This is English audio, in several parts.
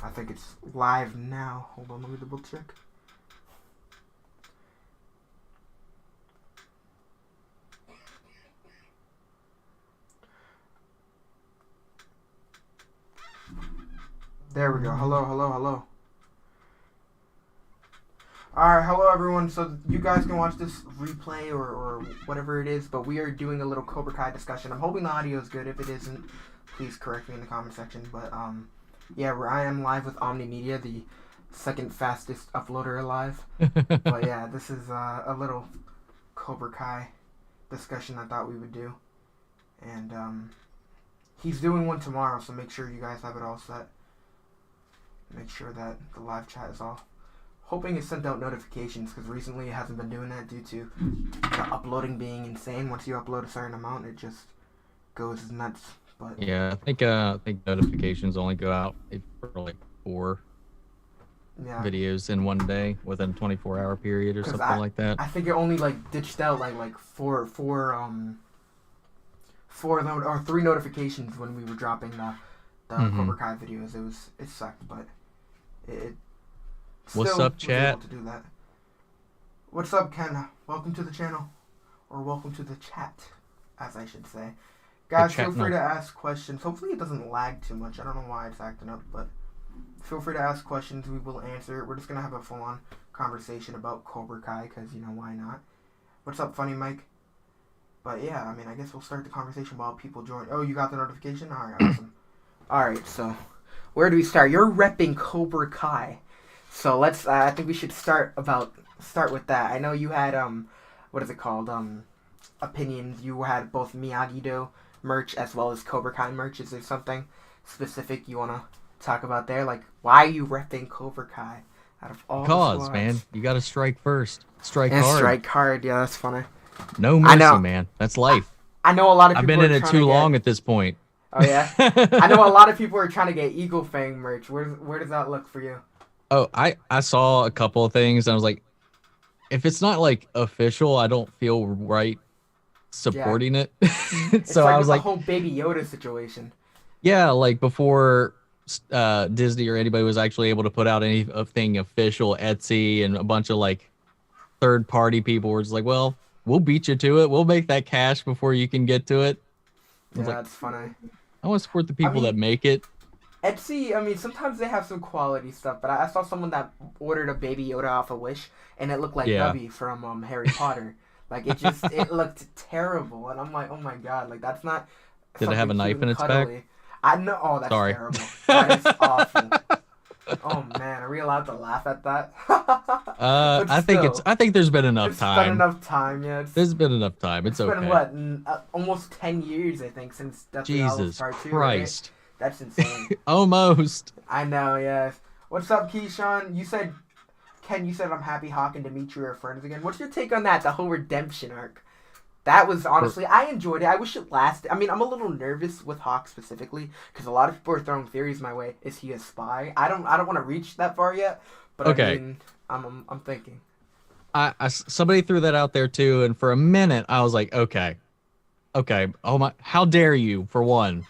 I think it's live now. Hold on, let me double check. There we go. Hello, hello, hello. Alright, hello everyone. So you guys can watch this replay or whatever it is, but we are doing a little Cobra Kai discussion. I'm hoping the audio is good. If it isn't, please correct me in the comment section. But yeah, I am live with Omn1 Media, the second fastest uploader alive. But yeah, this is a little Cobra Kai discussion I thought we would do. And he's doing one tomorrow, so make sure you guys have it all set. Make sure that the live chat is all. Hoping it sent out notifications, because recently it hasn't been doing that due to the uploading being insane. Once you upload a certain amount, it just goes nuts. But yeah, I think notifications only go out for like 4 videos in one day within a 24-hour period or something like that. I think it only like ditched out like four or 3 notifications when we were dropping the Cobra Kai videos. It sucked, but it What's up, chat? To do that. What's up, Ken? Welcome to the channel, or welcome to the chat, as I should say. Guys, feel free to ask questions. Hopefully it doesn't lag too much. I don't know why it's acting up, but feel free to ask questions. We will answer. We're just going to have a full-on conversation about Cobra Kai, because, you know, why not? What's up, Funny Mike? But, yeah, I mean, I guess we'll start the conversation while people join. Oh, you got the notification? All right, awesome. All right, so where do we start? You're repping Cobra Kai. So let's, I think we should start with that. I know you had, what is it called? Opinions. You had both Miyagi-Do merch as well as Cobra Kai merch. Is there something specific you want to talk about there? Like, why are you repping Cobra Kai out of all the squads? Man, you got to strike first. Strike and hard. Strike hard, yeah, that's funny. No mercy, man. That's life. I know a lot of people I've been in it too long at this point. Oh, yeah? I know a lot of people are trying to get Eagle Fang merch. Where does that look for you? Oh, I saw a couple of things and I was like, if it's not like official, I don't feel right supporting it. So like I was the like, whole Baby Yoda situation. Yeah, like before Disney or anybody was actually able to put out anything official, Etsy and a bunch of like third-party people were just like, well, we'll beat you to it. We'll make that cash before you can get to it. Yeah, that's funny. I want to support the people that make it. Etsy, I mean, sometimes they have some quality stuff, but I saw someone that ordered a Baby Yoda off of Wish, and it looked like Robbie from Harry Potter. Like, it looked terrible, and I'm like, oh my god, like, that's not. Did it have a knife in its back? I know. Oh, that's terrible. That is awful. Oh man, are we allowed to laugh at that? I think there's been enough time. There's been enough time, yeah. There's been enough time. It's okay. It's been what, almost 10 years, I think, since Deathly Hallows Part 2, Christ. Right? That's insane. Almost. I know, yes. What's up, Keyshawn? Ken, you said I'm happy Hawk and Dimitri are friends again. What's your take on that, the whole redemption arc? That was, honestly, I enjoyed it. I wish it lasted. I mean, I'm a little nervous with Hawk specifically, because a lot of people are throwing theories my way. Is he a spy? I don't want to reach that far yet, but okay. I mean, I'm thinking. Somebody threw that out there, too, and for a minute, I was like, okay, oh my, how dare you, for one,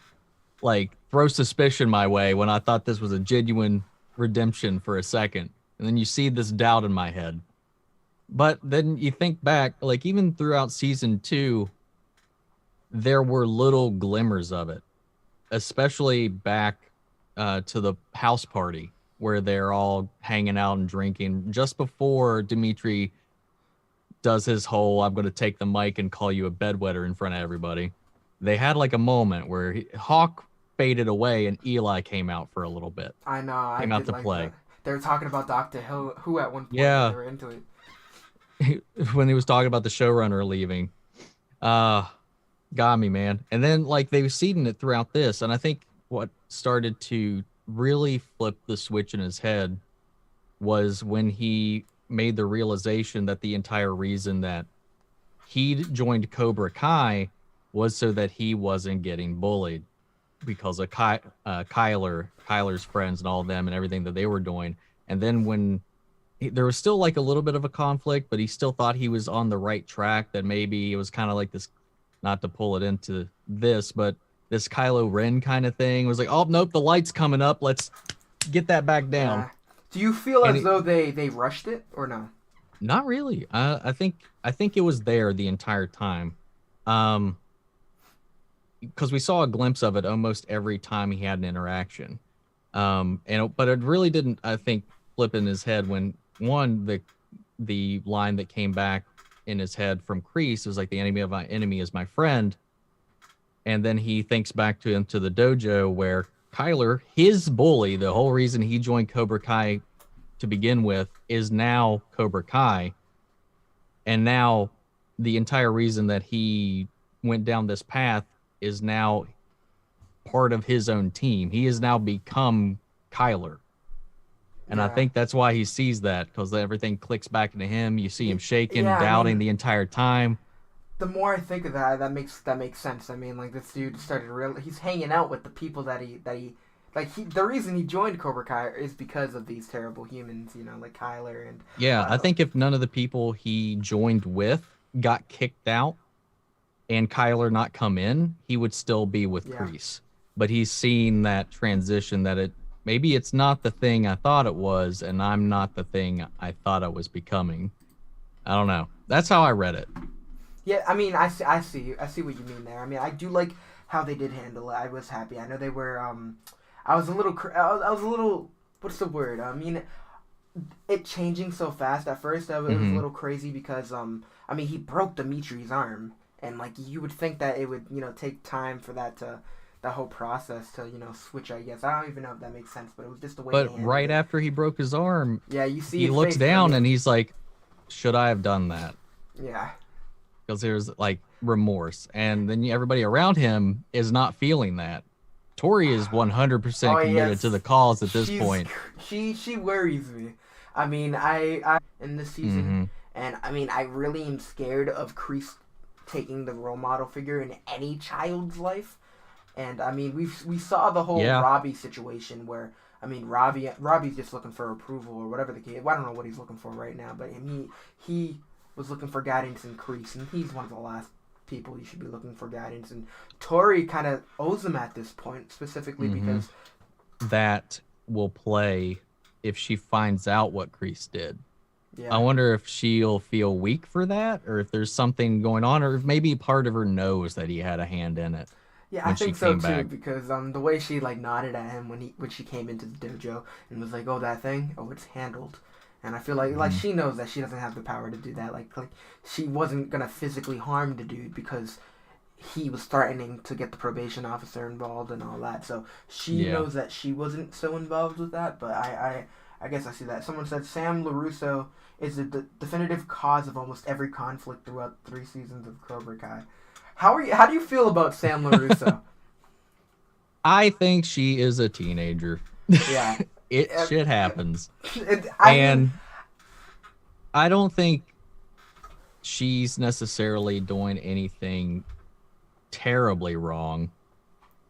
like, throw suspicion my way when I thought this was a genuine redemption for a second. And then you see this doubt in my head. But then you think back, like even throughout season 2, there were little glimmers of it, especially back to the house party where they're all hanging out and drinking just before Dimitri does his whole, I'm going to take the mic and call you a bedwetter in front of everybody. They had like a moment where Hawk faded away and Eli came out for a little bit. I know. Came out to play. That. They were talking about Dr. Who at one point. Yeah. They were into it. When he was talking about the showrunner leaving. Got me, man. And then like they were seeding it throughout this. And I think what started to really flip the switch in his head was when he made the realization that the entire reason that he joined Cobra Kai was so that he wasn't getting bullied because of Kyler's friends and all of them and everything that they were doing. And then when there was still like a little bit of a conflict, but he still thought he was on the right track, that maybe it was kind of like this, not to pull it into this, but this Kylo Ren kind of thing was like, oh, nope, the light's coming up. Let's get that back down. Yeah. Do you feel as though they rushed it or no? Not really. I think it was there the entire time. Because we saw a glimpse of it almost every time he had an interaction. But it really didn't, I think, flip in his head when the line that came back in his head from Kreese was like, the enemy of my enemy is my friend. And then he thinks back to the dojo where Kyler, his bully, the whole reason he joined Cobra Kai to begin with, is now Cobra Kai. And now the entire reason that he went down this path is now part of his own team. He has now become Kyler. And I think that's why he sees that, because everything clicks back into him. You see him shaking, doubting the entire time. The more I think of that makes sense. I mean, like, this dude started he's hanging out with the people the reason he joined Cobra Kai is because of these terrible humans, you know, like Kyler and... Yeah, I think if none of the people he joined with got kicked out and Kyler not come in, he would still be with Kreese. But he's seen that transition, that maybe it's not the thing I thought it was, and I'm not the thing I thought I was becoming. I don't know. That's how I read it. Yeah, I mean, I see what you mean there. I mean, I do like how they did handle it. I was happy. I know they were. I was a little. What's the word? I mean, it changing so fast. At first, it was a little crazy because I mean, he broke Dimitri's arm, and like you would think that it would, you know, take time for that whole process to, you know, switch. I guess I don't even know if that makes sense, but it was just the way. But right after he broke his arm, you see, he looks down and he's like, "Should I have done that?" Yeah. Because there's like remorse, and then everybody around him is not feeling that. Tori is 100% committed to the cause at this point. She worries me. I mean, I in this season, and I mean, I really am scared of Kreese taking the role model figure in any child's life. And I mean, we saw the whole Robbie situation where, I mean, Robbie's just looking for approval or whatever the case. I don't know what he's looking for right now, but he was looking for guidance in Kreese, and he's one of the last people you should be looking for guidance. And Tori kind of owes him at this point, specifically because that will play if she finds out what Kreese did. Yeah. I wonder if she'll feel weak for that, or if there's something going on, or if maybe part of her knows that he had a hand in it. Yeah, I think so too, because the way she like nodded at him when she came into the dojo and was like, "Oh, that thing, oh, it's handled." And I feel like she knows that she doesn't have the power to do that. Like she wasn't gonna physically harm the dude because he was threatening to get the probation officer involved and all that. So she knows that she wasn't so involved with that. But I guess I see that. Someone said Sam LaRusso is the definitive cause of almost every conflict throughout 3 seasons of Cobra Kai. How do you feel about Sam LaRusso? I think she is a teenager. Yeah. Shit happens. I don't think she's necessarily doing anything terribly wrong.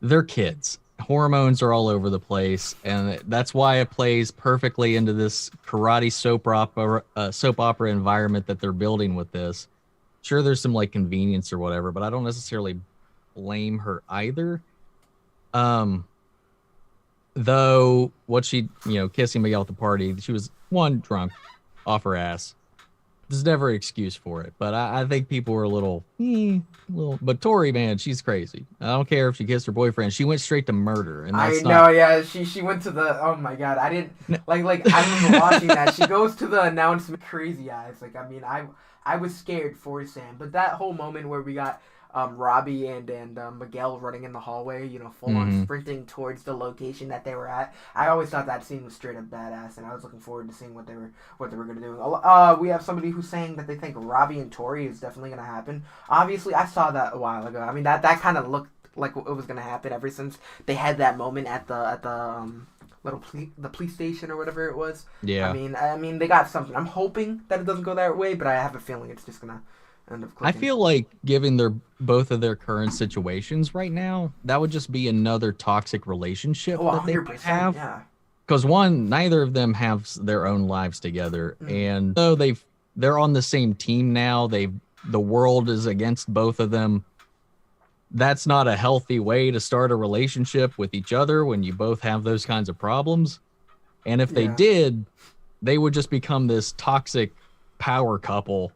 They're kids. Hormones are all over the place, and that's why it plays perfectly into this karate soap opera environment that they're building with this. Sure, there's some like convenience or whatever, but I don't necessarily blame her either. Though what she, kissing Miguel at the party, she was drunk off her ass. There's never an excuse for it, but I think people were a little. But Tori, man, she's crazy. I don't care if she kissed her boyfriend. She went straight to murder, and that's She went to the. Oh my god, I didn't like. I remember watching that. She goes to the announcement, crazy eyes. Like, I mean, I was scared for Sam, but that whole moment where we got Robbie and Miguel running in the hallway, full on sprinting towards the location that they were at. I always thought that scene was straight up badass, and I was looking forward to seeing what they were going to do. We have somebody who's saying that they think Robbie and Tori is definitely going to happen. Obviously, I saw that a while ago. I mean, that kind of looked like it was going to happen ever since they had that moment at the police station or whatever it was. Yeah. I mean, they got something. I'm hoping that it doesn't go that way, but I have a feeling it's just gonna end up clicking. I feel like, given both of their current situations right now, that would just be another toxic relationship that they might have. Yeah. Because neither of them have their own lives together, and though they're on the same team now, the world is against both of them. That's not a healthy way to start a relationship with each other when you both have those kinds of problems. And if they did, they would just become this toxic power couple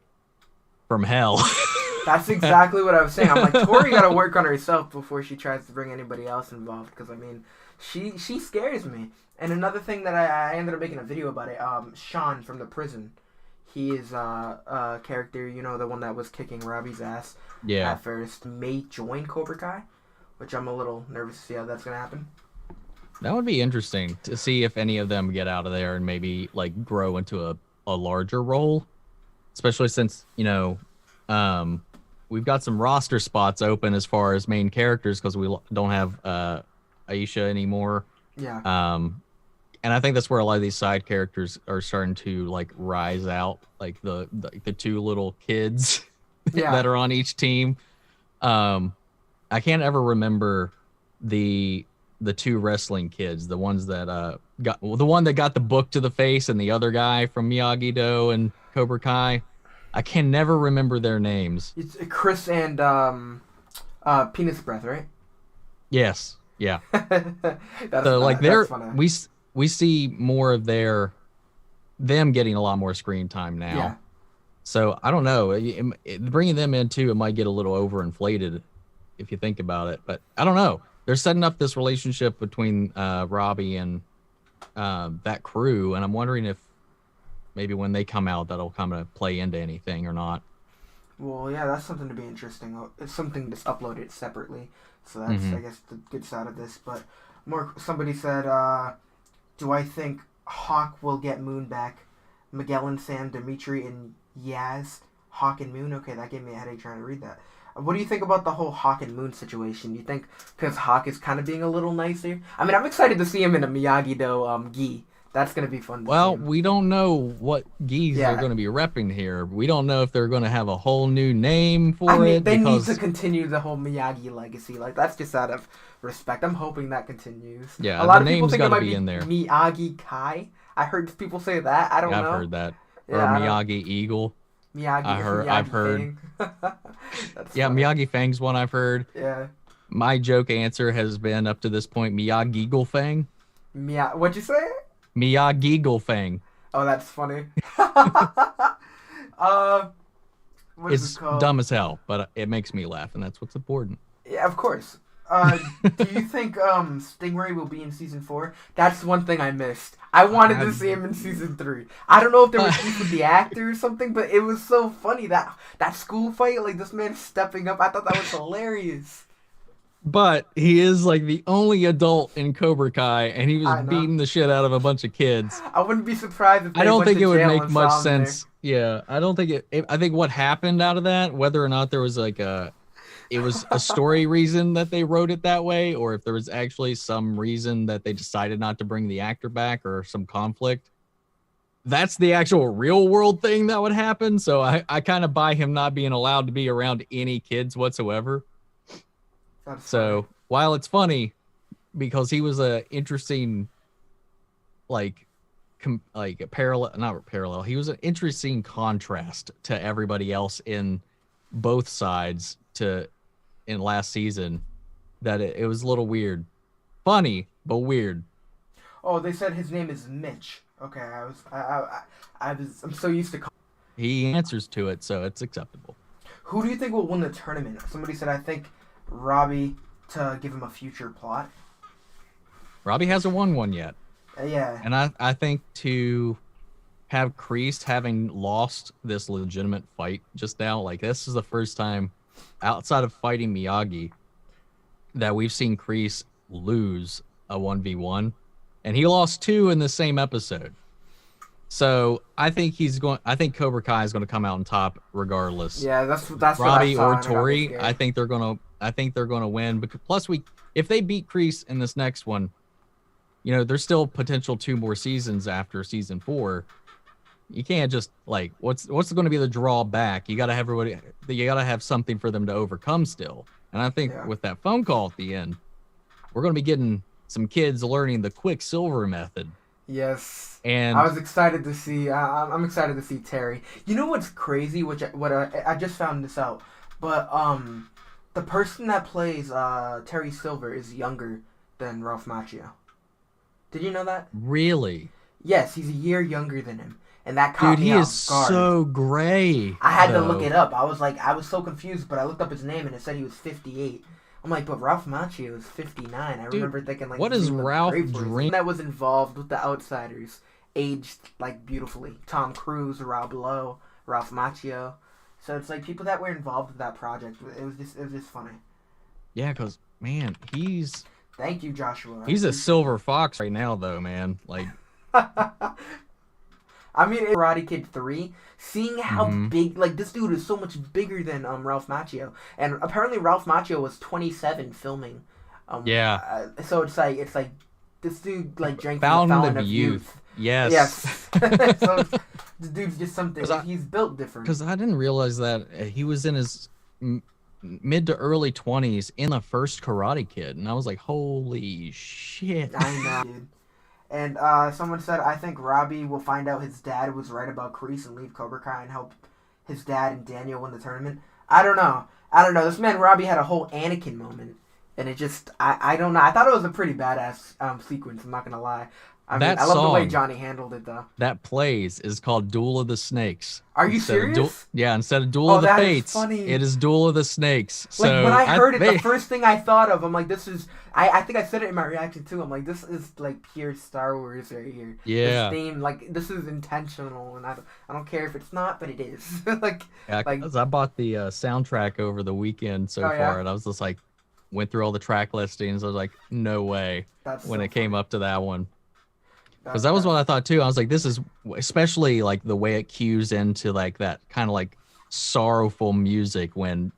from hell. That's exactly what I was saying. I'm like, Tori got to work on herself before she tries to bring anybody else involved. Because, I mean, she scares me. And another thing that I ended up making a video about it, Sean from the prison. He is a character, you know, the one that was kicking Robbie's ass at first. May join Cobra Kai, which I'm a little nervous to see how that's going to happen. That would be interesting to see if any of them get out of there and maybe, like, grow into a larger role. Especially since, you know, we've got some roster spots open as far as main characters because we don't have Aisha anymore. Yeah. And I think that's where a lot of these side characters are starting to like rise out, like the two little kids that are on each team. I can't ever remember the two wrestling kids, the ones that the one that got the book to the face and the other guy from Miyagi-Do and Cobra Kai. I can never remember their names. It's Chris and Penis Breath, right? Yes. Yeah. So like we see more of them getting a lot more screen time now. Yeah. So I don't know. Bringing them in too, it might get a little overinflated if you think about it. But I don't know. They're setting up this relationship between Robbie and that crew, and I'm wondering if maybe when they come out, that'll kind of play into anything or not. Well, yeah, that's something to be interesting. It's something that's uploaded separately. So that's, I guess, the good side of this. But somebody said, do I think Hawk will get Moon back? Magellan, Sam, Dimitri, and Yaz. Hawk and Moon? Okay, that gave me a headache trying to read that. What do you think about the whole Hawk and Moon situation? Do you think because Hawk is kind of being a little nicer? I mean, I'm excited to see him in a Miyagi-Do gi. That's going to be fun. Well, we don't know what gis they're going to be repping here. We don't know if they're going to have a whole new name for it. They need to continue the whole Miyagi legacy. Like, that's just out of respect. I'm hoping that continues. Yeah, a lot of people think it might be in there. Miyagi-Kai. I heard people say that. I don't know. I've heard that. Yeah, or Miyagi Eagle. I've heard. Yeah, Miyagi Fang's one I've heard. Yeah. My joke answer has been up to this point Miyagi Fang. What'd you say? Miyagi Fang. Oh, that's funny. It's dumb as hell, but it makes me laugh, and that's what's important. Yeah, of course. Do you think Stingray will be in season 4? That's one thing I missed. I wanted to see him in season 3. I don't know if there was beef with the actor or something, but it was so funny that school fight, like this man stepping up. I thought that was hilarious. But he is like the only adult in Cobra Kai, and he was beating the shit out of a bunch of kids. I wouldn't be surprised if I don't think it would make much sense. Yeah, I don't think it. I think what happened out of that, whether or not there was like it was a story reason that they wrote it that way, or if there was actually some reason that they decided not to bring the actor back or some conflict. That's the actual real world thing that would happen. So I kind of buy him not being allowed to be around any kids whatsoever. So while it's funny because he was a interesting, like a parallel, not parallel. He was an interesting contrast to everybody else in both sides in last season. That it was a little weird, funny but weird. Oh, they said his name is Mitch. Okay, I'm so used to. He answers to it, so it's acceptable. Who do you think will win the tournament? Somebody said I think Robbie to give him a future plot. Robbie hasn't won one yet. Yeah. And I think to have Kreese having lost this legitimate fight just now, like this is the first time outside of fighting Miyagi that we've seen Kreese lose a 1v1, and he lost 2 in the same episode. So I think Cobra Kai is going to come out on top regardless. Yeah, that's Robbie or Tori. I think they're going to win. Because plus if they beat Kreese in this next one, you know, there's still potential 2 more seasons after season 4. You can't just like what's going to be the drawback? You got to have everybody. You got to have something for them to overcome still. And I think with that phone call at the end, we're going to be getting some kids learning the Quicksilver method. Yes, and I was excited to see. I'm excited to see Terry. You know what's crazy? I just found this out, but the person that plays Terry Silver is younger than Ralph Macchio. Did you know that? Really? Yes, he's a year younger than him, and that caught me off guard. Dude, he is so gray. I had to look it up. I was so confused, but I looked up his name and it said he was 58. I'm like, but Ralph Macchio is 59. I remember thinking, like, what is Ralph dreaming? That was involved with The Outsiders, aged, like, beautifully. Tom Cruise, Rob Lowe, Ralph Macchio. So it's like people that were involved with that project. It was just funny. Yeah, because, man, he's... Thank you, Joshua. He's a silver fox right now, though, man. Like... I mean, in Karate Kid 3, seeing how big, like, this dude is so much bigger than Ralph Macchio. And apparently Ralph Macchio was 27 filming. Yeah. So it's like, this dude, like, drank from Fountain the fountain of youth. Yes. Yes. So the dude's just something, he's built different. Because I didn't realize that he was in his mid to early 20s in the first Karate Kid. And I was like, holy shit. I know, dude. And someone said, I think Robbie will find out his dad was right about Kreese and leave Cobra Kai and help his dad and Daniel win the tournament. I don't know. This man Robbie had a whole Anakin moment. And it just, I don't know. I thought it was a pretty badass sequence, I'm not going to lie. I love the way Johnny handled it, though. That plays is called Duel of the Snakes. Are you serious? Instead of Duel of the Fates, it is Duel of the Snakes. Like, so when I heard it, the first thing I thought of, I'm like, this is... I think I said it in my reaction, too. I'm like, this is, like, pure Star Wars right here. Yeah. This theme, like, this is intentional, and I don't care if it's not, but it is. Because I bought the soundtrack over the weekend so far, and I was just like, went through all the track listings. I was like, no way. When it came up to that one. Because that was what I thought too. I was like, this is especially like the way it cues into like that kind of like sorrowful music when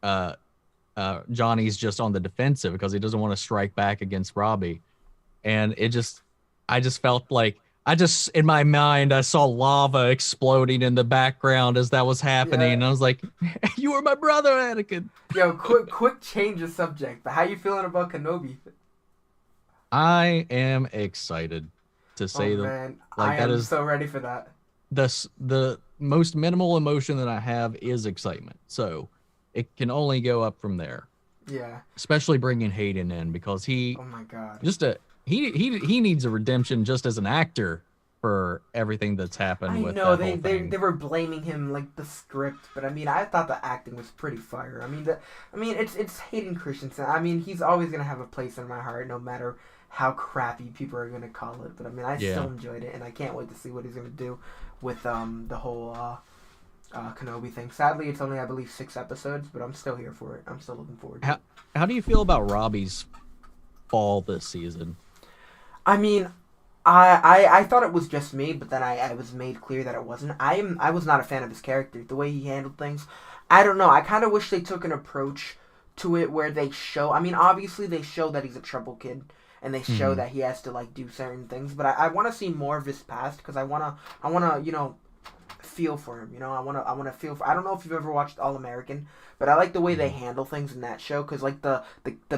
Johnny's just on the defensive because he doesn't want to strike back against Robbie. And I just felt like in my mind, I saw lava exploding in the background as that was happening. Yeah. And I was like, you were my brother, Anakin. Yo, quick change of subject. But how you feeling about Kenobi? I am excited. To say man. Like I am so ready for that. The most minimal emotion that I have is excitement, so it can only go up from there. Yeah. Especially bringing Hayden in because he. Oh my god. He needs a redemption just as an actor for everything that's happened. I know they were blaming him like the script, but I mean I thought the acting was pretty fire. I mean it's Hayden Christensen. I mean he's always gonna have a place in my heart no matter how crappy people are going to call it. But I mean, I still enjoyed it, and I can't wait to see what he's going to do with the whole Kenobi thing. Sadly, it's only, I believe, 6 episodes, but I'm still here for it. I'm still looking forward to it. How do you feel about Robbie's fall this season? I mean, I thought it was just me, but then I was made clear that it wasn't. I was not a fan of his character, the way he handled things. I don't know. I kind of wish they took an approach to it where they show... I mean, obviously, they show that he's a trouble kid. And they show that he has to like do certain things, but I want to see more of his past because I wanna feel for him. I wanna feel for. I don't know if you've ever watched All American, but I like the way they handle things in that show because like the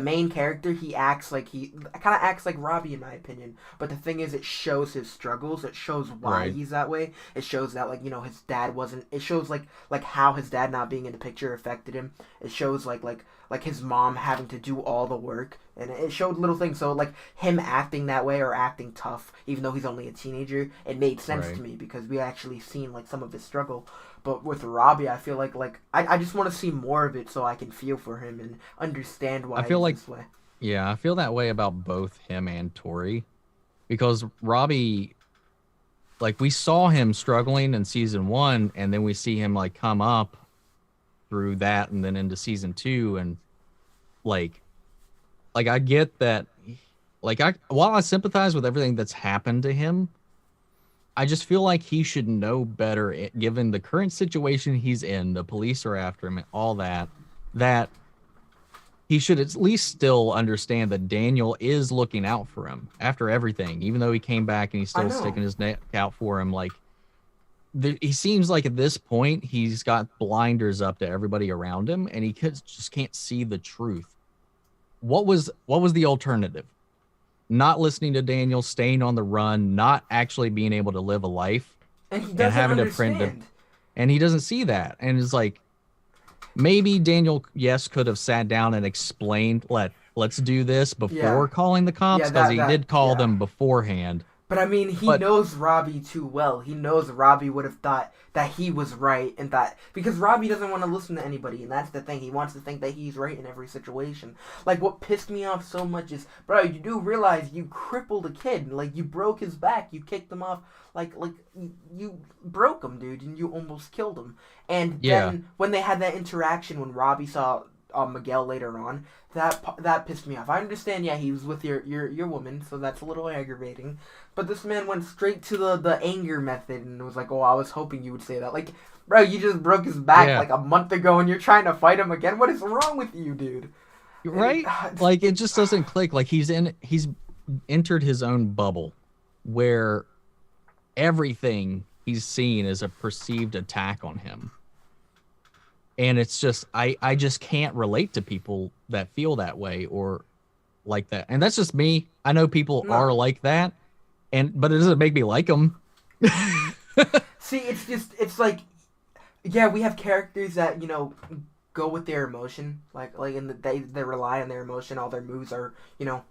main character, he kind of acts like Robbie in my opinion. But the thing is, it shows his struggles. It shows why he's that way. It shows that his dad wasn't. It shows like how his dad not being in the picture affected him. It shows like his mom having to do all the work. And it showed little things. So, like, him acting that way or acting tough, even though he's only a teenager, it made sense to me because we actually seen, like, some of his struggle. But with Robbie, I feel like I just want to see more of it so I can feel for him and understand why he's this way. Yeah, I feel that way about both him and Tori. Because Robbie, like, we saw him struggling in season 1, and then we see him, like, come up through that and then into season 2, and, like I get that, while I sympathize with everything that's happened to him, I just feel like he should know better, given the current situation he's in, the police are after him, and all that he should at least still understand that Daniel is looking out for him after everything, even though he came back and he's still sticking his neck out for him. Like, he seems like at this point, he's got blinders up to everybody around him, and he just can't see the truth. What was the alternative? Not listening to Daniel, staying on the run, not actually being able to live a life, and having a friend. And he doesn't see that, and it's like maybe Daniel, could have sat down and explained, let's do this before calling the cops because he did call them beforehand. But I mean, he knows Robbie too well. He knows Robbie would have thought that he was right, and that because Robbie doesn't want to listen to anybody, and that's the thing. He wants to think that he's right in every situation. Like, what pissed me off so much is, bro, you do realize you crippled a kid. Like, you broke his back. You kicked him off. Like you broke him, dude, and you almost killed him. And then when they had that interaction, when Robbie saw Miguel later on, that pissed me off. I understand, he was with your woman, so that's a little aggravating. But this man went straight to the anger method and was like, "Oh, I was hoping you would say that." Like, bro, you just broke his back like a month ago, and you're trying to fight him again. What is wrong with you, dude? Right? Like, it just doesn't click. Like, he's entered his own bubble where everything he's seen is a perceived attack on him. And it's just, I just can't relate to people that feel that way or like that. And that's just me. I know people are like that, but it doesn't make me like them. See, it's like, we have characters that, go with their emotion, and they rely on their emotion. All their moves are,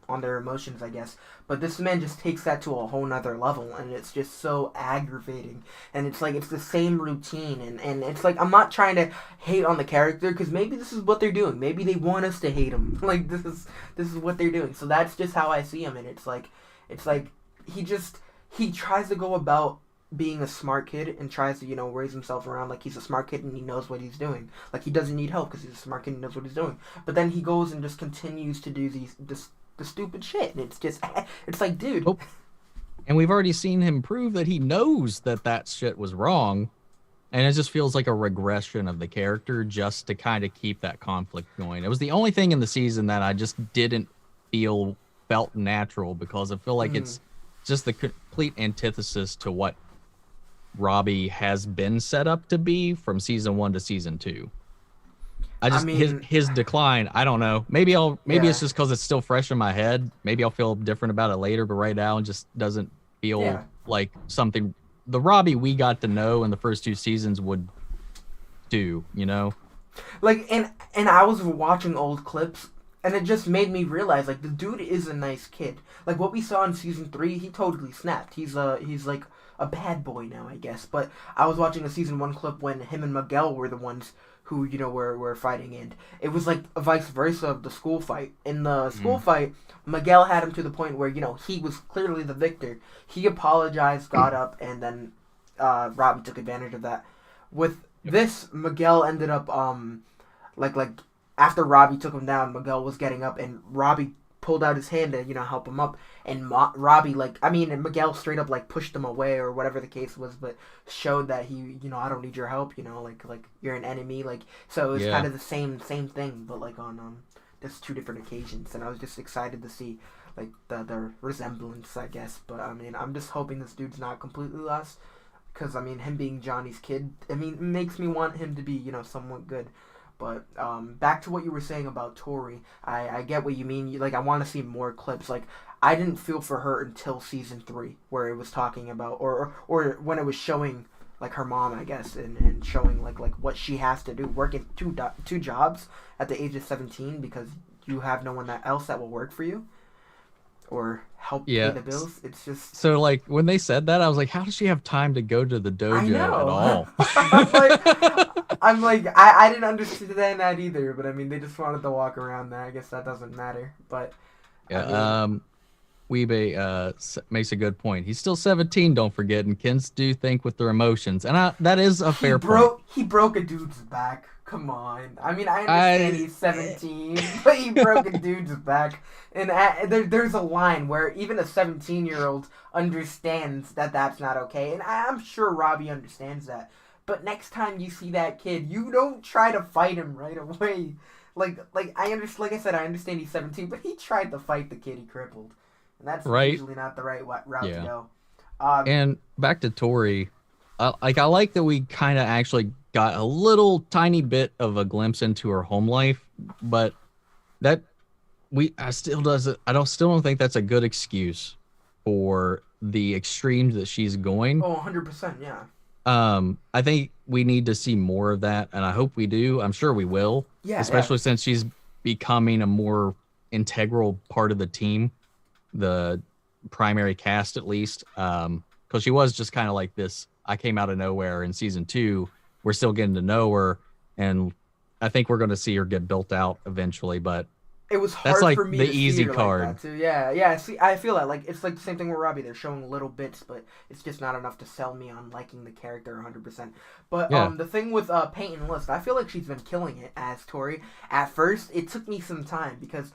on their emotions, I guess. But this man just takes that to a whole nother level, and it's just so aggravating. And it's like, it's the same routine, and it's like, I'm not trying to hate on the character, because maybe this is what they're doing. Maybe they want us to hate him. Like, this is what they're doing. So that's just how I see him, and it's like he tries to go about being a smart kid and tries to, raise himself around like he's a smart kid and he knows what he's doing. Like, he doesn't need help because he's a smart kid and knows what he's doing. But then he goes and just continues to do the stupid shit. And it's just, it's like, dude. Oh. And we've already seen him prove that he knows that shit was wrong. And it just feels like a regression of the character just to kind of keep that conflict going. It was the only thing in the season that I just didn't felt natural, because I feel like it's just the complete antithesis to what Robbie has been set up to be from season 1 to season 2. His decline, I don't know. Maybe it's just because it's still fresh in my head. Maybe I'll feel different about it later, but right now it just doesn't feel like something the Robbie we got to know in the first 2 seasons would do, Like, and I was watching old clips, and it just made me realize, like, the dude is a nice kid. Like, what we saw in season 3, he totally snapped. He's like a bad boy now, I guess. But I was watching a season 1 clip when him and Miguel were the ones who, were fighting, and it was like a vice versa of the school fight. In the school fight, Miguel had him to the point where, he was clearly the victor. He apologized, got up, and then Robbie took advantage of that. With this, Miguel ended up, like after Robbie took him down, Miguel was getting up, and Robbie pulled out his hand to, help him up, and Robbie, and Miguel straight up, pushed him away, or whatever the case was, but showed that he, I don't need your help, like you're an enemy, so it was kind of the same thing, but, on just 2 different occasions, and I was just excited to see, the resemblance, I guess, but, I'm just hoping this dude's not completely lost, because, him being Johnny's kid, it makes me want him to be, somewhat good. But back to what you were saying about Tori, I get what you mean. I want to see more clips. I didn't feel for her until season 3, where it was talking about, or when it was showing, her mom, I guess, and showing, like what she has to do, working two jobs at the age of 17 because you have no one else that will work for you or help pay the bills. It's just... So, when they said that, I was like, how does she have time to go to the dojo at all? I didn't understand that either, but they just wanted to walk around there. I guess that doesn't matter, but... Yeah, Weebay makes a good point. He's still 17, don't forget, and kids do think with their emotions, and that is a fair point. He broke a dude's back. Come on. I understand he's 17, but he broke a dude's back. And there's a line where even a 17-year-old understands that that's not okay. And I'm sure Robbie understands that. But next time you see that kid, you don't try to fight him right away. Like I said, I understand he's 17, but he tried to fight the kid he crippled. And that's usually not the right route to go. And back to Tori, I like that we kind of actually got a little tiny bit of a glimpse into her home life, but I still don't think that's a good excuse for the extremes that she's going. Oh, 100%, yeah. I think we need to see more of that, and I hope we do. I'm sure we will. Yeah. Especially since she's becoming a more integral part of the team. primary cast at least, because she was just kind of like this. I came out of nowhere in season 2. We're still getting to know her, and I think we're going to see her get built out eventually. But it was that's hard like for me the to easy see her card. like that too. Yeah. See, I feel that like it's like the same thing with Robbie. They're showing little bits, but it's just not enough to sell me on liking the character 100%. But the thing with Peyton List, I feel like she's been killing it as Tori. At first, it took me some time because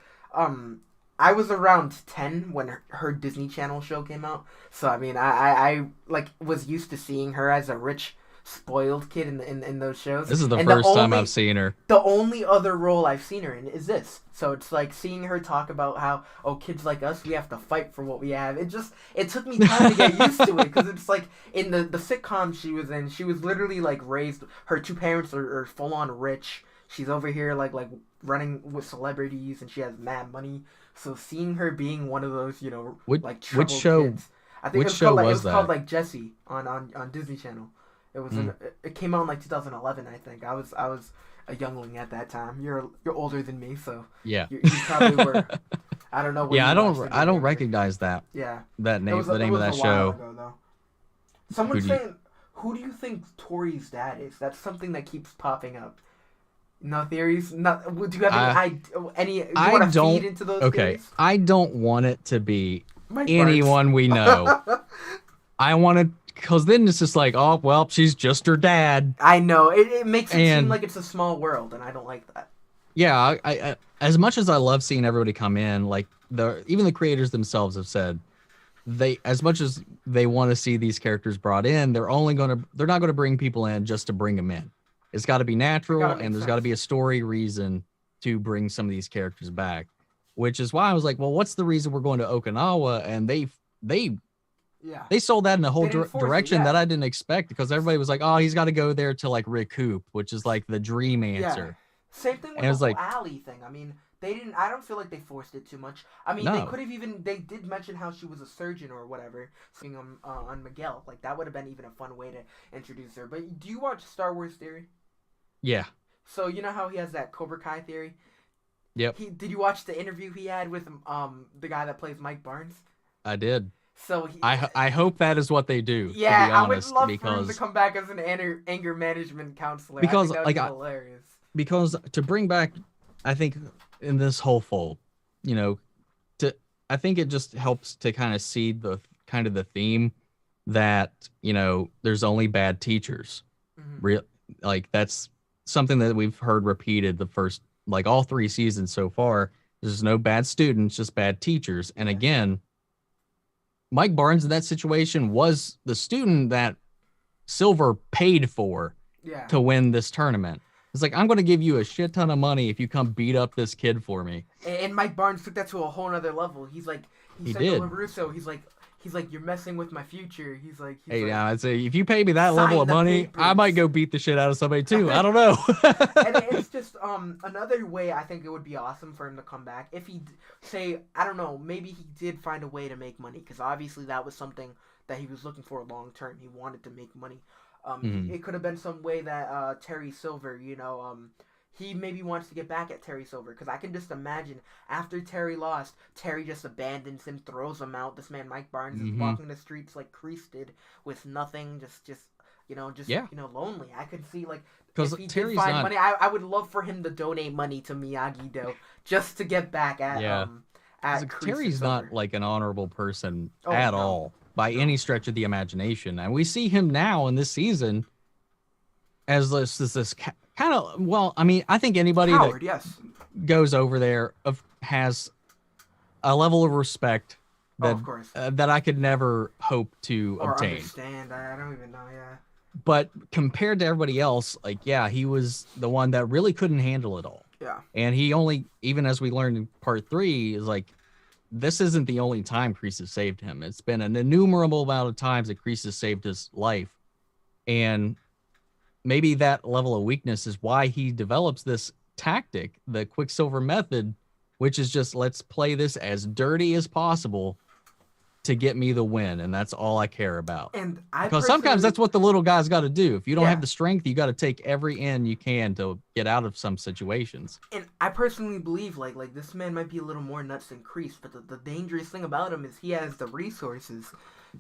I was around 10 when her Disney Channel show came out. So I mean, I like was used to seeing her as a rich, spoiled kid in those shows. This is the first time I've seen her. The only other role I've seen her in is this. So it's like seeing her talk about how, oh, kids like us, we have to fight for what we have. It took me time to get used to it, because it's like in the sitcom she was in, she was literally like raised, her two parents are full on rich. She's over here like running with celebrities, and she has mad money. So seeing her being one of those, you know, like troubled kids. I think it was called like Jessie on Disney Channel. It was it came out in like 2011, I think. I was a youngling at that time. You're older than me, so yeah, you probably were. I don't know. Yeah, I don't recognize that. Yeah, that name, the name of that show. Ago, someone's saying, who do you think Tori's dad is? That's something that keeps popping up. No theories. No. Do you have any? Do you want to feed into those theories? I don't want it to be anyone we know. I want to. Because then it's just like, oh, well, she's just her dad. I know. It makes it seem like it's a small world, and I don't like that. Yeah, I as much as I love seeing everybody come in, like even the creators themselves have said, as much as they want to see these characters brought in, they're not gonna bring people in just to bring them in. It's got to be natural, and there's got to be a story reason to bring some of these characters back. Which is why I was like, well, what's the reason we're going to Okinawa? And they sold that in a whole direction that I didn't expect, because everybody was like, oh, he's got to go there to like recoup, which is like the dream answer. Yeah. Same thing with the whole alley thing. I mean, I don't feel like they forced it too much. I mean, they did mention how she was a surgeon or whatever, on Miguel. Like, that would have been even a fun way to introduce her. But do you watch Star Wars Theory? Yeah. So you know how he has that Cobra Kai theory? Yep. Did you watch the interview he had with the guy that plays Mike Barnes? I did. So I hope that is what they do. Yeah, to be honest, I would love for him to come back as an anger management counselor. Because I think that would be hilarious. Because to bring back, I think in this whole fold, you know, I think it just helps to kind of see the kind of the theme that, you know, there's only bad teachers. Mm-hmm. Like that's something that we've heard repeated the first, like all 3 seasons so far. There's no bad students, just bad teachers. And again, Mike Barnes in that situation was the student that Silver paid for to win this tournament. It's like, I'm going to give you a shit ton of money if you come beat up this kid for me. And Mike Barnes took that to a whole nother level. He said to LaRusso, he's like, you're messing with my future. Hey, now I'd say, if you pay me that level of money, papers. I might go beat the shit out of somebody too. I don't know. And it's just another way I think it would be awesome for him to come back. If he I don't know, maybe he did find a way to make money, because obviously that was something that he was looking for long term. He wanted to make money. It could have been some way that Terry Silver, you know, he maybe wants to get back at Terry Silver, because I can just imagine after Terry lost, Terry just abandons him, throws him out. This man Mike Barnes is walking the streets like Kreese did, with nothing, just lonely. I could see, like, if he did find money, I would love for him to donate money to Miyagi-Do just to get back at Kreese. Terry's not like an honorable person at all by any stretch of the imagination, and we see him now in this season as this kind of, well, I mean, I think anybody that goes over there has a level of respect that I could never hope to obtain. Understand. I don't even know. Yeah. But compared to everybody else, like, yeah, he was the one that really couldn't handle it all. Yeah. And he only, even as we learned in part 3, is like, this isn't the only time Kreese has saved him. It's been an innumerable amount of times that Kreese has saved his life. And maybe that level of weakness is why he develops this tactic, the Quicksilver method, which is just, let's play this as dirty as possible to get me the win, and that's all I care about. And because sometimes that's what the little guy's got to do. If you don't have the strength, you got to take every end you can to get out of some situations. And I personally believe like this man might be a little more nuts than Kreese, but the dangerous thing about him is he has the resources.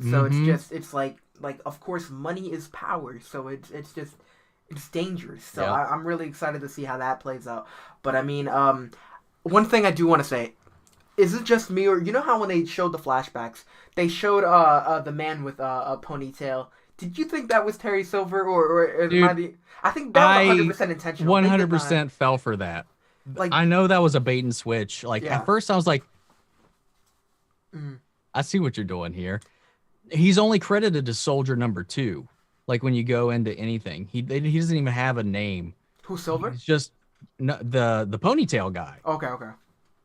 So it's like of course money is power. So it's dangerous. So I'm really excited to see how that plays out. But I mean, one thing I do want to say. Is it just me, or you know how when they showed the flashbacks, they showed the man with a ponytail? Did you think that was Terry Silver, or dude, I think that was 100% intentional. 100% fell for that. Like, I know that was a bait and switch. Like at first, I was like, I see what you're doing here. He's only credited as Soldier Number 2. Like when you go into anything, he doesn't even have a name. Who's Silver? He's just the ponytail guy. Okay.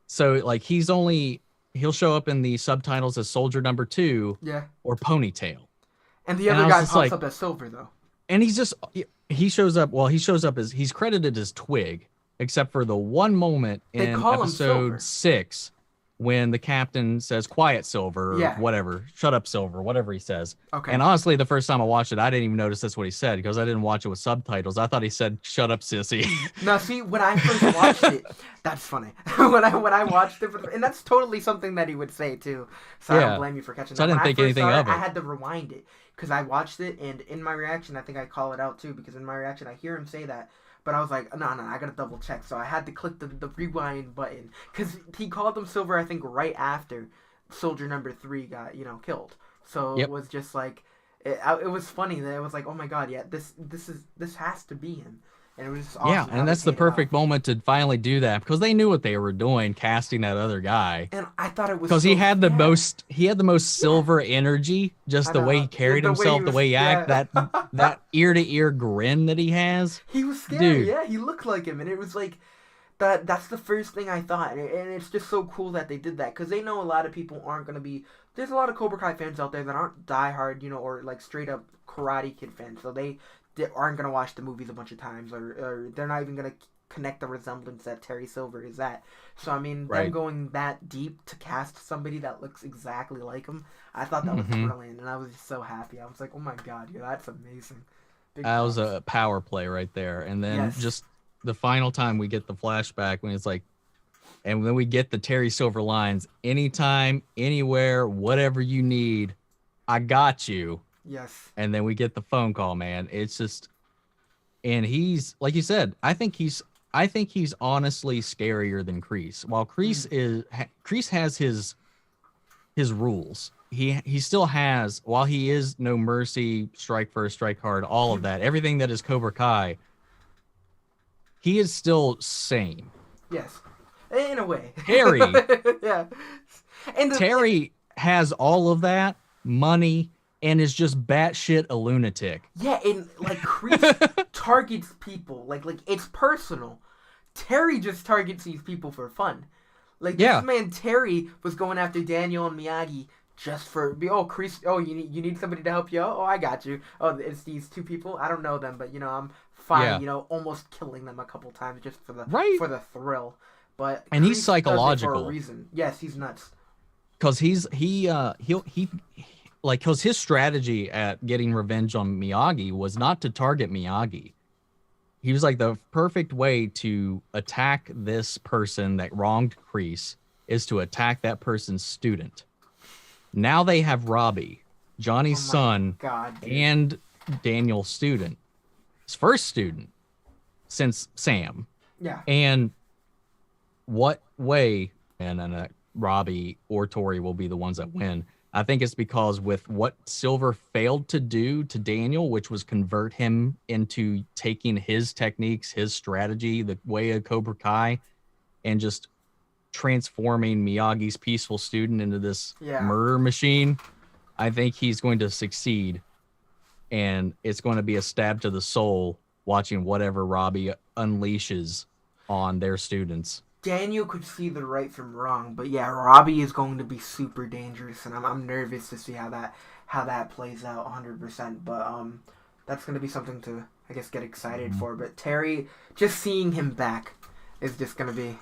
So like he'll show up in the subtitles as Soldier Number 2, or Ponytail, and the other guy pops up as Silver though. And he shows up. Well, he shows up as he's credited as Twig, except for the one moment in episode 6 when the captain says "Quiet, Silver," or whatever, "Shut up, Silver," whatever he says. Okay. And honestly, the first time I watched it, I didn't even notice that's what he said because I didn't watch it with subtitles. I thought he said "Shut up, sissy." No, see, when I first watched it, that's funny. when I watched it, and that's totally something that he would say too. So I don't blame you for catching that. So I didn't think anything of it. I had to rewind it because I watched it, and in my reaction, I think I call it out too because in my reaction, I hear him say that. But I was like, no, I gotta double check. So I had to click the rewind button because he called him Silver, I think, right after Soldier Number 3 got killed. So it was just like, it was funny that it was like, oh my god, this has to be him. And it was just awesome. Yeah, and that's the perfect moment to finally do that because they knew what they were doing, casting that other guy. And I thought it was because he had the most Silver energy, just the way he carried himself, the way he acted, that ear to ear grin that he has. He was scary. Dude. He looked like him, and it was like that. That's the first thing I thought, and it's just so cool that they did that because they know a lot of people aren't gonna be. There's a lot of Cobra Kai fans out there that aren't diehard, or like straight up Karate Kid fans, so they aren't going to watch the movies a bunch of times, or they're not even going to connect the resemblance that Terry Silver is at. So, I mean, them going that deep to cast somebody that looks exactly like him, I thought that was brilliant, and I was just so happy. I was like, oh my god, that's amazing. That was a power play right there. And then just the final time we get the flashback when it's like, and then we get the Terry Silver lines, anytime, anywhere, whatever you need, I got you. Yes. And then we get the phone call, man. It's just, and he's like you said. I think he's honestly scarier than Kreese. While Kreese has his rules. He still has. While he is no mercy, strike first, strike hard, all of that, everything that is Cobra Kai. He is still sane. Yes, in a way. Terry. And Terry has all of that money. And is just batshit a lunatic. Yeah, and like Kreese targets people like it's personal. Terry just targets these people for fun. Like this man Terry was going after Daniel and Miyagi just for Kreese. Oh, you need somebody to help you out. Oh, I got you. Oh, it's these two people. I don't know them, but I'm fine. Almost killing them a couple times just for the thrill. But and Kreese he's psychological. Does it for a reason. Yes, he's nuts. Because because his strategy at getting revenge on Miyagi was not to target Miyagi. He was like, the perfect way to attack this person that wronged Kreese is to attack that person's student. Now they have Robbie, Johnny's son, and Daniel's student. His first student since Sam. Yeah. And what way, and Robbie or Tori will be the ones that win. I think it's because with what Silver failed to do to Daniel, which was convert him into taking his techniques, his strategy, the way of Cobra Kai, and just transforming Miyagi's peaceful student into this murder machine, I think he's going to succeed. And it's going to be a stab to the soul watching whatever Robbie unleashes on their students. Daniel could see the right from wrong, but Robbie is going to be super dangerous, and I'm nervous to see how that plays out 100%. But that's going to be something to, I guess, get excited for. But Terry, just seeing him back is just going to be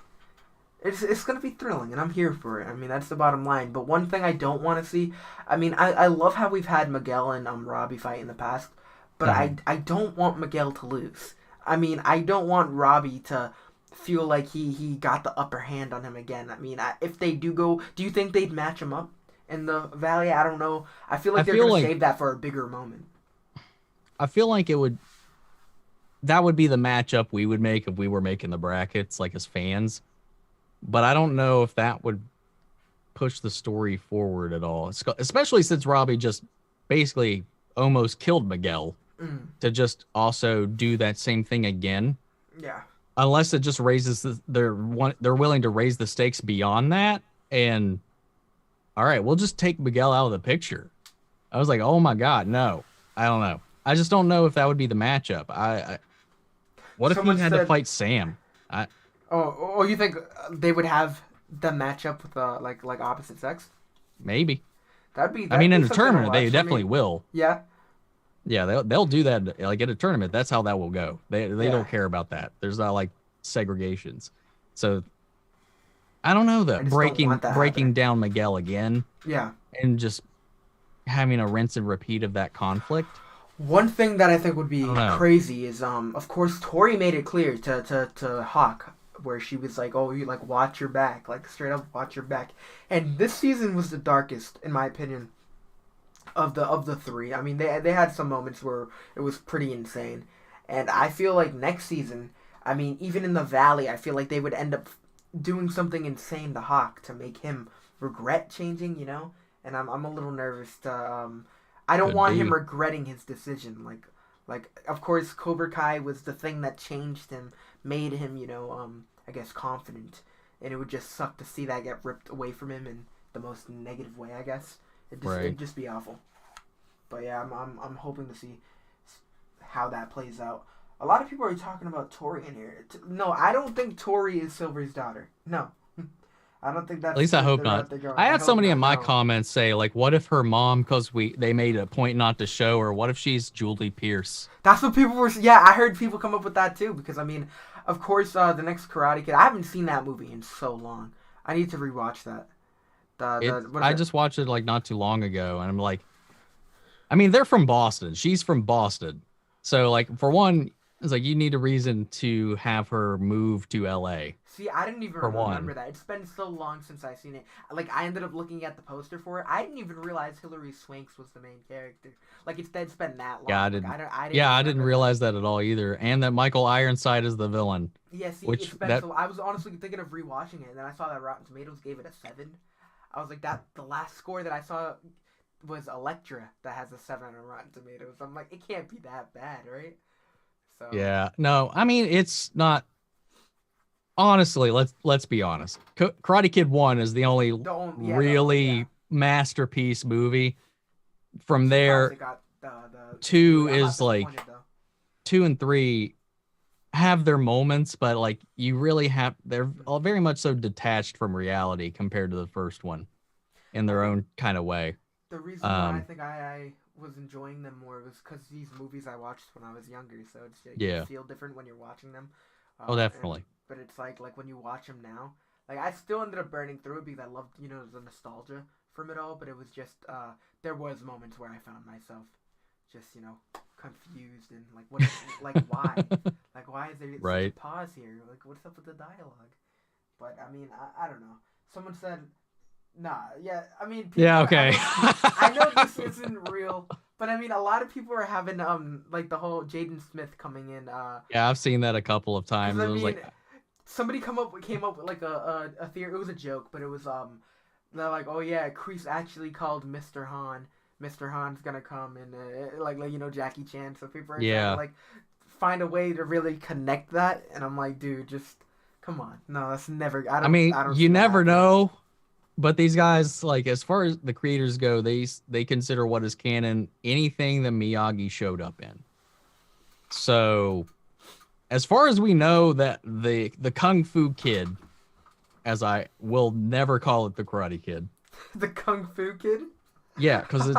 It's gonna be thrilling, and I'm here for it. I mean, that's the bottom line. But one thing I don't want to see, I mean, I love how we've had Miguel and Robbie fight in the past, but I don't want Miguel to lose. I mean, I don't want Robbie to feel like he got the upper hand on him again. I mean, if they do go, do you think they'd match him up in the Valley? I don't know. I feel like they're gonna save that for a bigger moment. I feel like that would be the matchup we would make if we were making the brackets, like as fans. But I don't know if that would push the story forward at all, especially since Robbie just basically almost killed Miguel to just also do that same thing again. Yeah. Unless it just raises they're willing to raise the stakes beyond that, and all right, we'll just take Miguel out of the picture. I was like, oh my God, no, I don't know. I just don't know if that would be the matchup. What if he had to fight Sam? Oh, you think they would have the matchup with like opposite sex? Maybe. That'd be I mean, in a tournament, they definitely will. Yeah. Yeah, they'll do that. Like at a tournament, that's how that will go. They don't care about that. There's not like segregations. So I don't know though. Breaking down Miguel again. Yeah. And just having a rinse and repeat of that conflict. One thing that I think would be crazy is of course Tori made it clear to Hawk, where she was like, oh, you like watch your back, like straight up watch your back. And this season was the darkest, in my opinion, of the three. I mean, they had some moments where it was pretty insane. And I feel like next season, I mean, even in the Valley, I feel like they would end up doing something insane to Hawk to make him regret changing, you know? And I'm a little nervous to I don't want him regretting his decision. Like of course Cobra Kai was the thing that changed him, made him, you know, I guess confident, and it would just suck to see that get ripped away from him in the most negative way, I guess. It'd just be awful. But yeah, I'm hoping to see how that plays out. A lot of people are talking about Tori in here. No, I don't think Tori is Silver's daughter. No. I don't think that's... At least I hope not. I had somebody in my comments say, like, what if her mom, because they made a point not to show her, what if she's Julie Pierce? That's what people were... Yeah, I heard people come up with that too, because, I mean, of course, the next Karate Kid... I haven't seen that movie in so long. I need to rewatch that. I just watched it, like, not too long ago, and I'm like... I mean, they're from Boston. She's from Boston. So, like, for one, it's like, you need a reason to have her move to L.A. See, I didn't even remember that. It's been so long since I've seen it. Like, I ended up looking at the poster for it. I didn't even realize Hilary Swanks was the main character. Like, it's been that long. Yeah, I didn't realize that at all either. And that Michael Ironside is the villain. Yeah, see, it's been so... I was honestly thinking of rewatching it, and then I saw that Rotten Tomatoes gave it a 7. I was like, the last score that I saw was Elektra that has a 7 on Rotten Tomatoes. I'm like, it can't be that bad, right? So yeah, no, I mean, it's not. Honestly, let's be honest. Karate Kid 1 is the only really masterpiece movie. From there, 2 is like 2 and 3 have their moments, but like you really have, they're all very much so detached from reality compared to the first one in their own kind of way. The reason why I think I was enjoying them more was because these movies I watched when I was younger, so you feel different when you're watching them. Oh, definitely. But it's like when you watch them now, like I still ended up burning through it because I loved, you know, the nostalgia from it all. But it was just there was moments where I found myself just, you know, confused and like what, like why is there such a pause here? Like what's up with the dialogue? But I mean, I don't know. Someone said. Nah, yeah, I mean... People okay. I know this isn't real, but I mean, a lot of people are having, like, the whole Jaden Smith coming in, Yeah, I've seen that a couple of times. I mean, like... Somebody came up with, like, a theory, it was a joke, but it was, they're like, oh yeah, Kreese actually called Mr. Han. Mr. Han's gonna come, and, like, you know, Jackie Chan, so people are trying to, like, find a way to really connect that, and I'm like, dude, just, come on. No, that's never... I mean, you never know. But these guys, like, as far as the creators go, they consider what is canon anything that Miyagi showed up in. So, as far as we know, that the Kung Fu Kid, as I will never call it the Karate Kid. The Kung Fu Kid? Yeah, because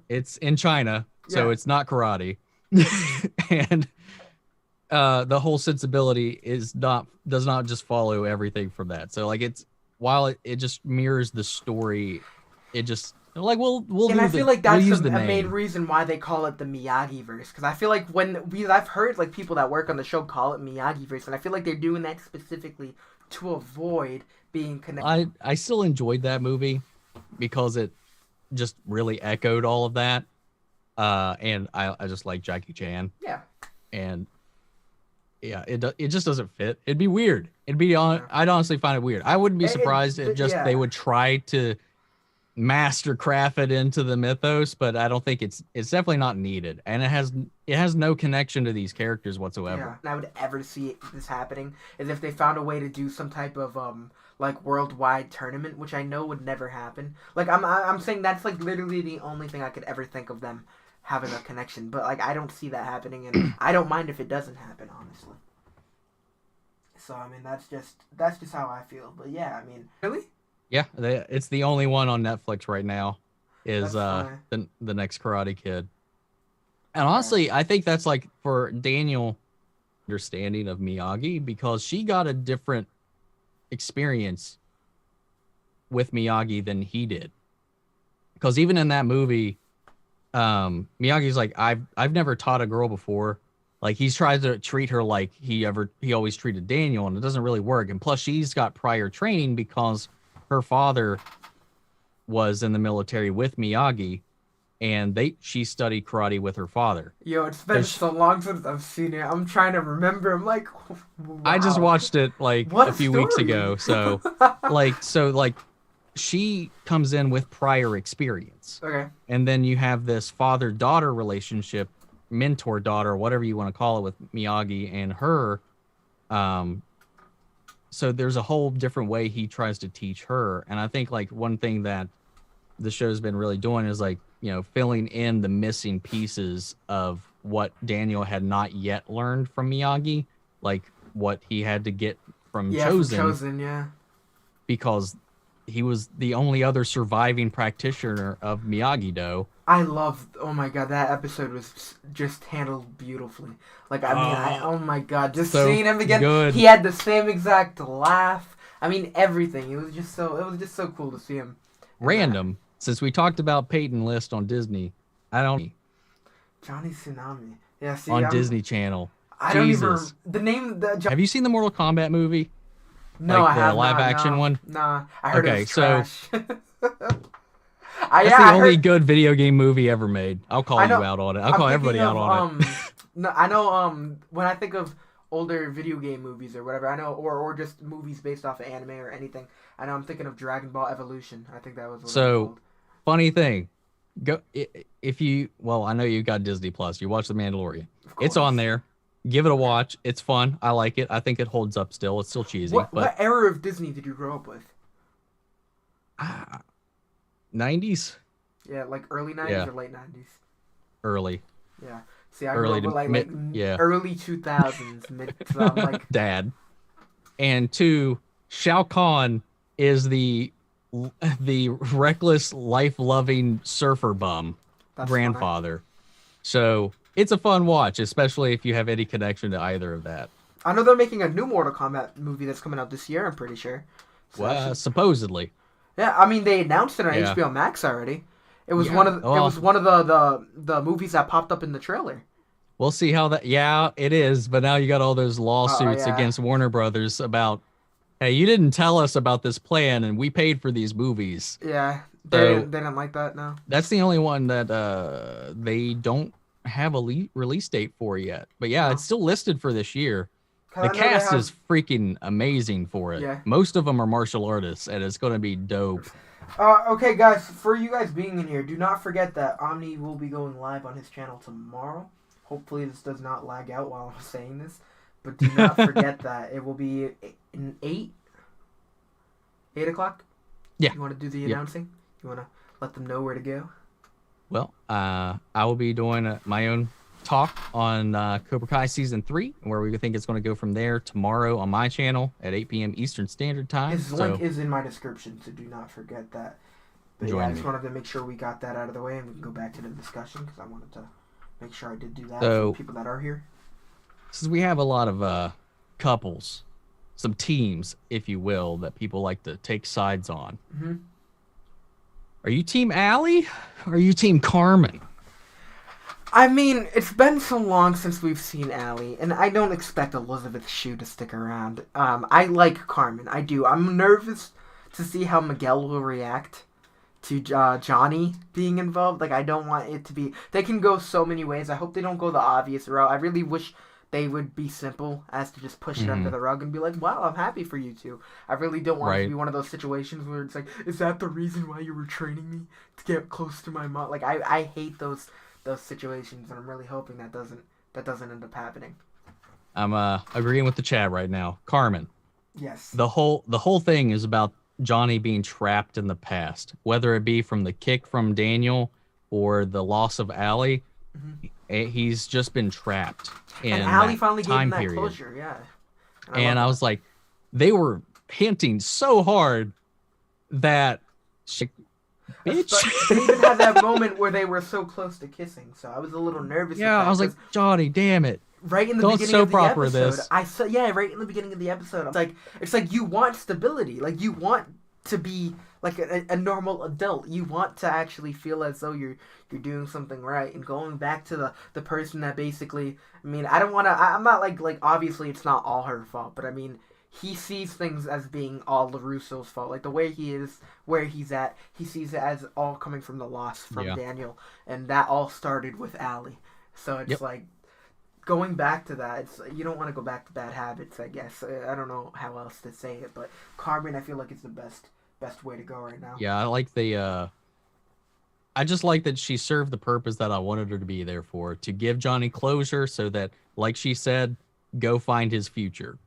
it's in China, so it's not karate. And the whole sensibility does not just follow everything from that. So like while it just mirrors the story, it just like we'll and I feel like that's use a main reason why they call it the Miyagi-verse, because I feel like I've heard like people that work on the show call it Miyagi-verse, and I feel like they're doing that specifically to avoid being connected. I still enjoyed that movie because it just really echoed all of that, and I just like Jackie Chan. Yeah. And yeah, it just doesn't fit. It'd be weird. I'd honestly find it weird. I wouldn't be surprised if they would try to mastercraft it into the mythos, but I don't think it's definitely not needed, and it has no connection to these characters whatsoever. Yeah, and I would ever see this happening is if they found a way to do some type of like worldwide tournament, which I know would never happen. Like I'm saying that's like literally the only thing I could ever think of them having a connection, but like I don't see that happening, and I don't mind if it doesn't happen, honestly. So I mean that's just how I feel. But yeah, I mean, really. Yeah, it's the only one on Netflix right now is the next Karate Kid. And honestly, I think that's like for Daniel understanding of Miyagi, because she got a different experience with Miyagi than he did. Because even in that movie, Miyagi's like, I've never taught a girl before. Like he's tried to treat her like he always treated Daniel, and it doesn't really work. And plus she's got prior training because her father was in the military with Miyagi, and she studied karate with her father. Yo, it's been so long since I've seen it. I'm trying to remember. I'm like, wow. I just watched it like a few weeks ago. So like she comes in with prior experience. Okay. And then you have this father-daughter relationship, mentor-daughter, whatever you want to call it, with Miyagi and her. So there's a whole different way he tries to teach her. And I think like one thing that the show's been really doing is like, you know, filling in the missing pieces of what Daniel had not yet learned from Miyagi, like what he had to get from Chosen. From Chosen, yeah. Because he was the only other surviving practitioner of Miyagi-Do. Oh my god, that episode was just handled beautifully. Like, I mean, oh my god, just so seeing him again. Good. He had the same exact laugh. I mean, everything. It was just so cool to see him. Random, since we talked about Peyton List on Disney, Johnny Tsunami. Yeah, see, on Disney Channel. I don't even the name. Have you seen the Mortal Kombat movie? No, like I have the live action one. Nah, I heard it was trash. That's the only good video game movie ever made. I'll call you out on it. I'll call everybody out on it. No, I know. When I think of older video game movies or whatever, I know, or just movies based off of anime or anything, I know I'm thinking of Dragon Ball Evolution. I think that was what it was called. Funny thing, I know you got Disney Plus. You watch The Mandalorian. It's on there. Give it a watch. It's fun. I like it. I think it holds up still. It's still cheesy. What era of Disney did you grow up with? 90s? Yeah, like early 90s or late 90s? Early. Yeah. See, I grew up with early 2000s. So I'm like... Dad. And 2, Shao Kahn is the reckless, life-loving surfer bum grandfather. Funny. So it's a fun watch, especially if you have any connection to either of that. I know they're making a new Mortal Kombat movie that's coming out this year, I'm pretty sure. So supposedly. Yeah, I mean they announced it on HBO Max already. It was one of the movies that popped up in the trailer. We'll see how that. Yeah, it is. But now you got all those lawsuits against Warner Brothers about, hey, you didn't tell us about this plan, and we paid for these movies. Yeah, they didn't like that. No, that's the only one that they don't have a release date for yet. But yeah, it's still listed for this year. The cast is freaking amazing for it. Yeah. Most of them are martial artists, and it's going to be dope. Okay, guys, for you guys being in here, do not forget that Omni will be going live on his channel tomorrow. Hopefully this does not lag out while I'm saying this. But do not forget that it will be in 8 o'clock? Yeah. You want to do the announcing? You want to let them know where to go? Well, I will be doing my own talk on Cobra Kai Season 3, where we think it's going to go from there tomorrow on my channel at 8 p.m. Eastern Standard Time. His link is in my description, so do not forget that. But I just wanted to make sure we got that out of the way, and we can go back to the discussion, because I wanted to make sure I did do that for people that are here. since we have a lot of couples, some teams, if you will, that people like to take sides on. Mm-hmm. Are you team Allie? Or are you team Carmen? I mean, it's been so long since we've seen Allie, and I don't expect Elizabeth Shue to stick around. I like Carmen. I do. I'm nervous to see how Miguel will react to Johnny being involved. Like, I don't want it to be... They can go so many ways. I hope they don't go the obvious route. I really wish they would be simple as to just push it under the rug and be like, wow, I'm happy for you two. I really don't want it to be one of those situations where it's like, is that the reason why you were training me to get close to my mom? Like, I hate those situations, and I'm really hoping that doesn't end up happening. I'm agreeing with the chat right now. Carmen. Yes. The whole thing is about Johnny being trapped in the past, whether it be from the kick from Daniel or the loss of Allie. He's just been trapped in and Allie finally gave him that closure, yeah. And I was like, they were hinting so hard that she, bitch. They even had that moment where they were so close to kissing, so I was a little nervous. Yeah, I was like, Johnny, damn it. Right in the beginning of the episode, I saw. Yeah, right in the beginning of the episode, it's like you want stability, like you want to be like a normal adult. You want to actually feel as though you're doing something right. And going back to the person that basically, I mean, I don't want to. I'm not like obviously it's not all her fault, but I mean, he sees things as being all LaRusso's fault. Like the way he is, where he's at, he sees it as all coming from the loss from Daniel, and that all started with Allie. So it's like. Going back to that, you don't want to go back to bad habits, I guess. I don't know how else to say it, but Carmen, I feel like it's the best way to go right now. Yeah, I like I just like that she served the purpose that I wanted her to be there for, to give Johnny closure so that, like she said, go find his future.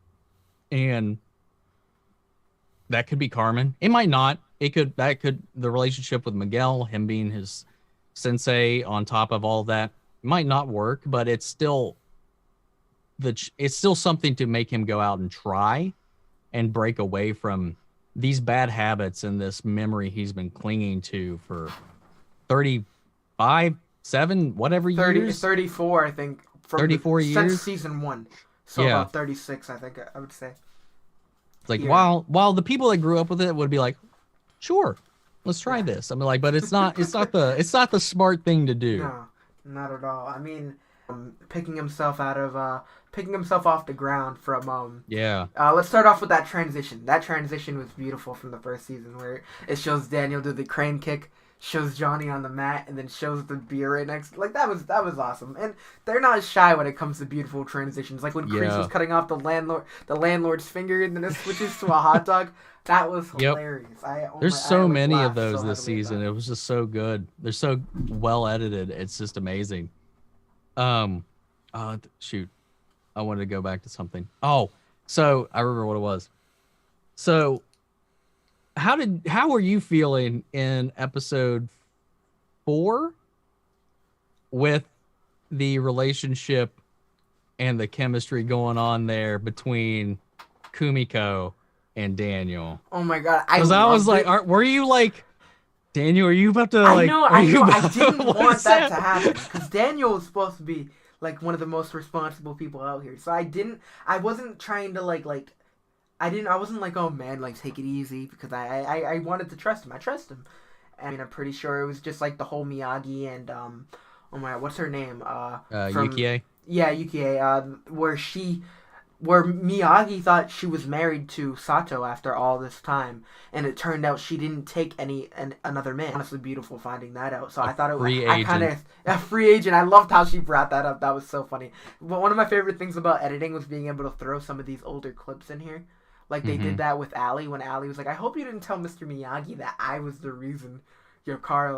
And that could be Carmen. It might not. The relationship with Miguel, him being his sensei on top of all that, might not work, but it's still something to make him go out and try and break away from these bad habits and this memory he's been clinging to for 35, 7, whatever years. 34, I think. 34 years? Since season 1. So about 36, I think I would say. It's like, while the people that grew up with it would be like, sure, let's try this. I mean, like, but it's not the smart thing to do. No, not at all. I mean, picking himself off the ground from let's start off with that transition. That transition was beautiful from the first season, where it shows Daniel do the crane kick, shows Johnny on the mat, and then shows the beer right next. Like that was awesome. And they're not shy when it comes to beautiful transitions. Like when Kreese was cutting off the landlord's finger, and then it switches to a hot dog. That was hilarious. There's so many of those this season. It was just so good. They're so well edited. It's just amazing. Shoot. I wanted to go back to something. Oh, so I remember what it was. So how were you feeling in episode 4 with the relationship and the chemistry going on there between Kumiko and Daniel? Oh my god. Because I was like, were you like, Daniel, are you about to like... I know. I didn't want that to happen. Because Daniel was supposed to be like one of the most responsible people out here. So I wasn't trying to I wasn't like, oh man, like take it easy, because I wanted to trust him. I trust him. I mean, I'm pretty sure it was just like the whole Miyagi and oh my god, what's her name? Yukie? Yeah, Yukie, where Miyagi thought she was married to Sato after all this time, and it turned out she didn't take another man. Honestly, beautiful finding that out. So I thought it was a free agent. I loved how she brought that up. That was so funny. But one of my favorite things about editing was being able to throw some of these older clips in here. Like they did that with Allie, when Allie was like, I hope you didn't tell Mr. Miyagi that I was the reason your car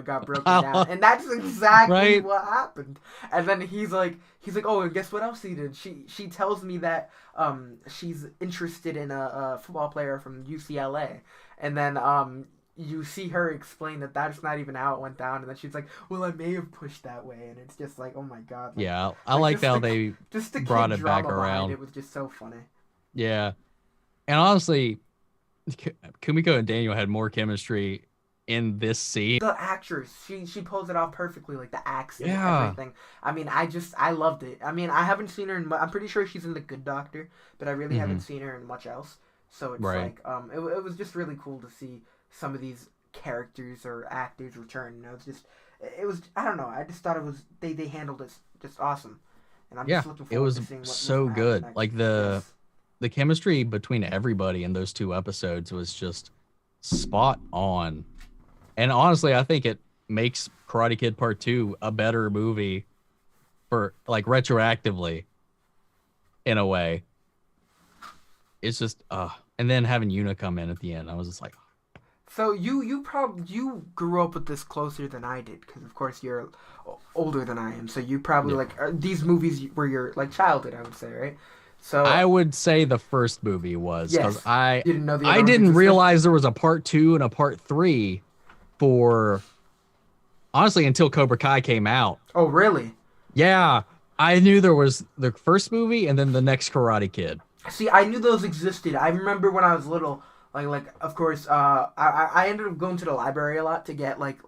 got broken down. And that's exactly what happened. And then he's like, oh, and guess what else he did? She tells me that she's interested in a football player from UCLA. And then you see her explain that that's not even how it went down. And then she's like, well, I may have pushed that way. And it's just like, oh my god. Yeah, I like how they brought it back around. It was just so funny. Yeah. And honestly, Kumiko and Daniel had more chemistry in this scene. The actress, she pulls it off perfectly, like the accent and Yeah. everything. I mean, I loved it. I mean, I haven't seen her in. I'm pretty sure she's in The Good Doctor, but I really haven't seen her in much else. So it's Right. like, it was just really cool to see some of these characters or actors return. You know, it was, I don't know. I just thought it was they handled it just awesome, and I'm just looking It forward was to seeing what's so gonna happen good. next. Like the chemistry between everybody in those 2 episodes was just spot on. And honestly, I think it makes Karate Kid Part 2 a better movie for like retroactively in a way. It's just and then having Yuna come in at the end, I was just like, So you grew up with this closer than I did, because of course you're older than I am. So you probably like these movies were your like childhood, I would say, right? So I would say the first movie was, because you didn't know the other I ones didn't existed? realize there was a Part 2 and a Part 3 for honestly until Cobra Kai came out. Oh, really? Yeah, I knew there was the first movie and then the next Karate Kid. See, I knew those existed. I remember when I was little, like of course, I ended up going to the library a lot to get like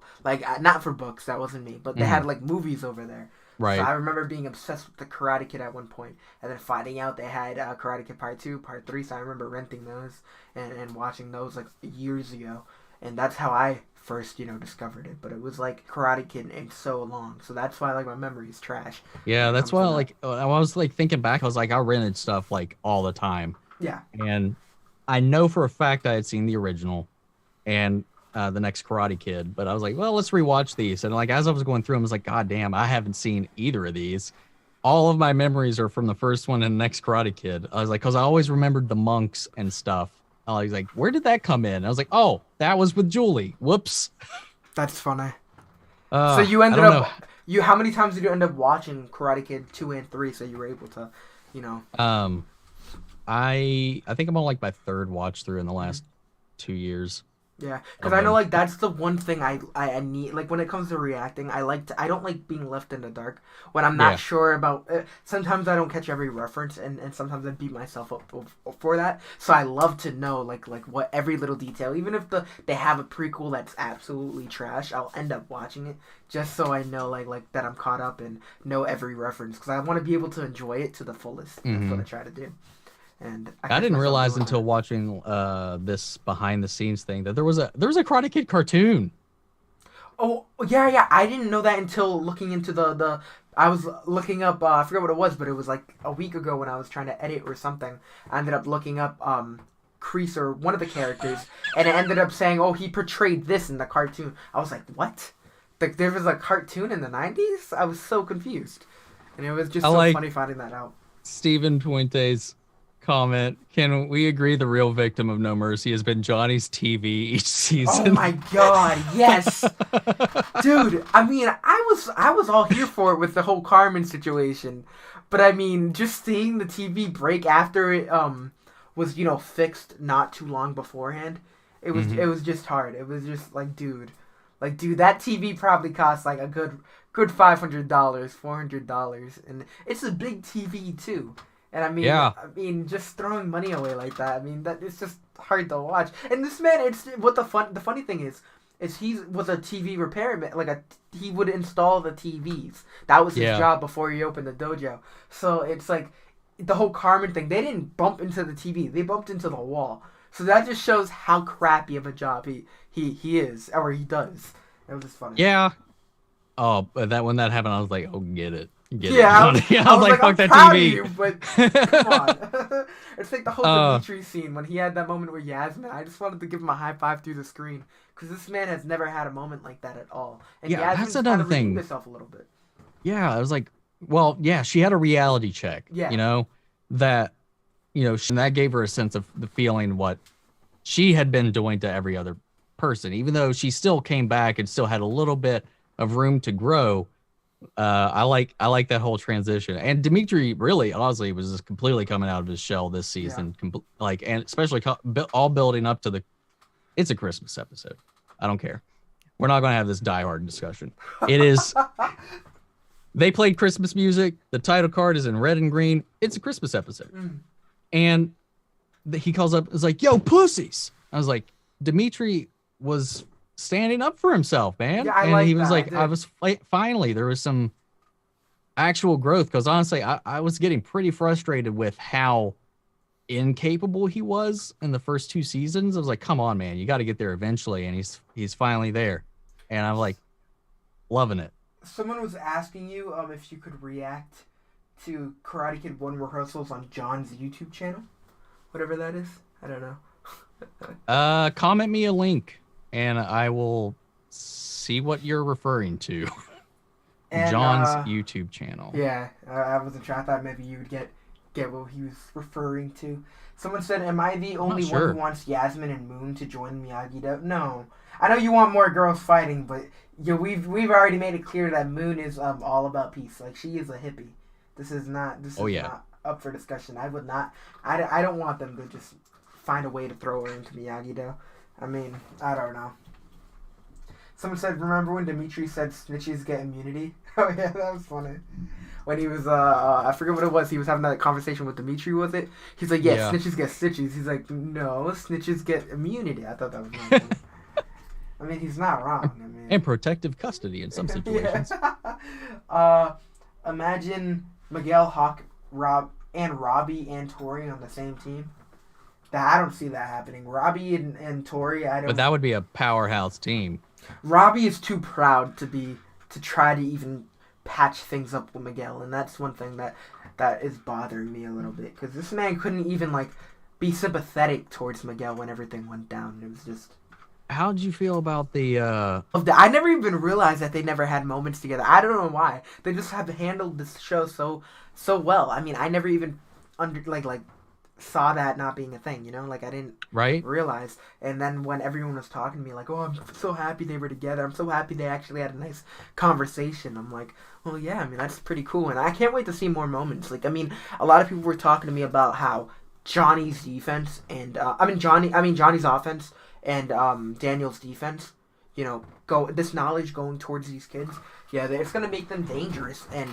not for books, that wasn't me, but they had like movies over there. Right. So I remember being obsessed with the Karate Kid at one point, and then finding out they had Karate Kid Part 2, Part 3. So I remember renting those and watching those like years ago, and that's how I first discovered it. But it was like Karate Kid in so long, so that's why like my memory is trash. Yeah, that's why like I was like thinking back, I was like I rented stuff like all the time. Yeah. And I know for a fact I had seen the original and the next Karate Kid, but I was like, well, let's rewatch these. And like as I was going through them, I was like, God damn, I haven't seen either of these. All of my memories are from the first one and the next Karate Kid. I was like, because I always remembered the monks and stuff. I was like, where did that come in? I was like, oh, that was with Julie. Whoops. That's funny. So you ended up how many times did you end up watching Karate Kid 2 and 3 so you were able to, I think I'm on like my third watch through in the last 2 years. Yeah, because I know like that's the one thing I need, like when it comes to reacting, I don't like being left in the dark when I'm not sure about sometimes I don't catch every reference, and sometimes I beat myself up for that. So I love to know like what every little detail, even if they have a prequel that's absolutely trash, I'll end up watching it just so I know like that I'm caught up and know every reference, because I want to be able to enjoy it to the fullest. That's what I try to do. And I didn't realize until watching this behind the scenes thing that there was a Karate Kid cartoon. Oh yeah, I didn't know that until looking into the I was looking up I forgot what it was, but it was like a week ago when I was trying to edit or something. I ended up looking up Kreese, or one of the characters, and it ended up saying, oh, he portrayed this in the cartoon. I was like, what? Like there was a cartoon in the 90s? I was so confused. And it was just funny finding that out. Stephen Puente's comment, can we agree the real victim of No Mercy has been Johnny's TV each season? Oh my god, yes. Dude, I mean, I was all here for it with the whole Carmen situation, but I mean, just seeing the TV break after it was fixed not too long beforehand, it was just hard. It was just like, dude, that TV probably cost like a good $500, $400, and it's a big TV too. And I mean, just throwing money away like that. I mean, that it's just hard to watch. And this man, the funny thing is he was a TV repairman. He would install the TVs. That was his job before he opened the dojo. So it's like the whole Carmen thing. They didn't bump into the TV. They bumped into the wall. So that just shows how crappy of a job he is, or he does. It was just funny. Yeah. Oh, but when that happened, I was like, oh, get it. I was like, fuck that TV. You, but come on. It's like the whole Dimitri scene when he had that moment with Yasmin. I just wanted to give him a high five through the screen, because this man has never had a moment like that at all. And Yasmin's that's another thing. Herself a little bit. Yeah, I was like, well, yeah, she had a reality check. Yeah. That and that gave her a sense of the feeling what she had been doing to every other person, even though she still came back and still had a little bit of room to grow. I like that whole transition, and Dimitri really honestly was just completely coming out of his shell this season, and especially all building up to it's a Christmas episode. I don't care. We're not going to have this diehard discussion. It is. They played Christmas music. The title card is in red and green. It's a Christmas episode, and he calls up. Is like, "Yo, pussies!" I was like, Dimitri was standing up for himself, man. Yeah, I And like he was that. like, finally, there was some actual growth. Because honestly, I was getting pretty frustrated with how incapable he was in the first 2 seasons. I was like, come on, man, you got to get there eventually. And he's finally there. And I'm like, loving it. Someone was asking you if you could react to Karate Kid 1 rehearsals on John's YouTube channel. Whatever that is. I don't know. Comment me a link and I will see what you're referring to. And, John's YouTube channel. Yeah, I wasn't sure. I thought maybe you would get what he was referring to. Someone said, am I the only one who wants Yasmin and Moon to join Miyagi-Do? No. I know you want more girls fighting, but yeah, we've already made it clear that Moon is all about peace. Like, she is a hippie. This is not not up for discussion. I would not. I don't want them to just find a way to throw her into Miyagi-Do. I mean, I don't know. Someone said, remember when Dimitri said snitches get immunity? Oh yeah, that was funny. When he was, I forget what it was. He was having that conversation with Dimitri, was it? He's like, yeah, snitches get stitches. He's like, no, snitches get immunity. I thought that was really funny. I mean, he's not wrong. I mean, and protective custody in some situations. Imagine Miguel, Hawk, Robbie and Tori on the same team. I don't see that happening. Robbie and Tori, I don't. But that would be a powerhouse team. Robbie is too proud to try to even patch things up with Miguel, and that's one thing that is bothering me a little bit, because this man couldn't even like be sympathetic towards Miguel when everything went down. It was just. How'd you feel about the? I never even realized that they never had moments together. I don't know why. They just have handled this show so well. I mean, I never even saw that not being a thing, you know? Like, I didn't realize. And then when everyone was talking to me, like, oh, I'm so happy they were together. I'm so happy they actually had a nice conversation. I'm like, well, yeah, I mean, that's pretty cool. And I can't wait to see more moments. Like, I mean, a lot of people were talking to me about how Johnny's defense and, Johnny's offense and Daniel's defense, you know, this knowledge going towards these kids, yeah, it's going to make them dangerous. And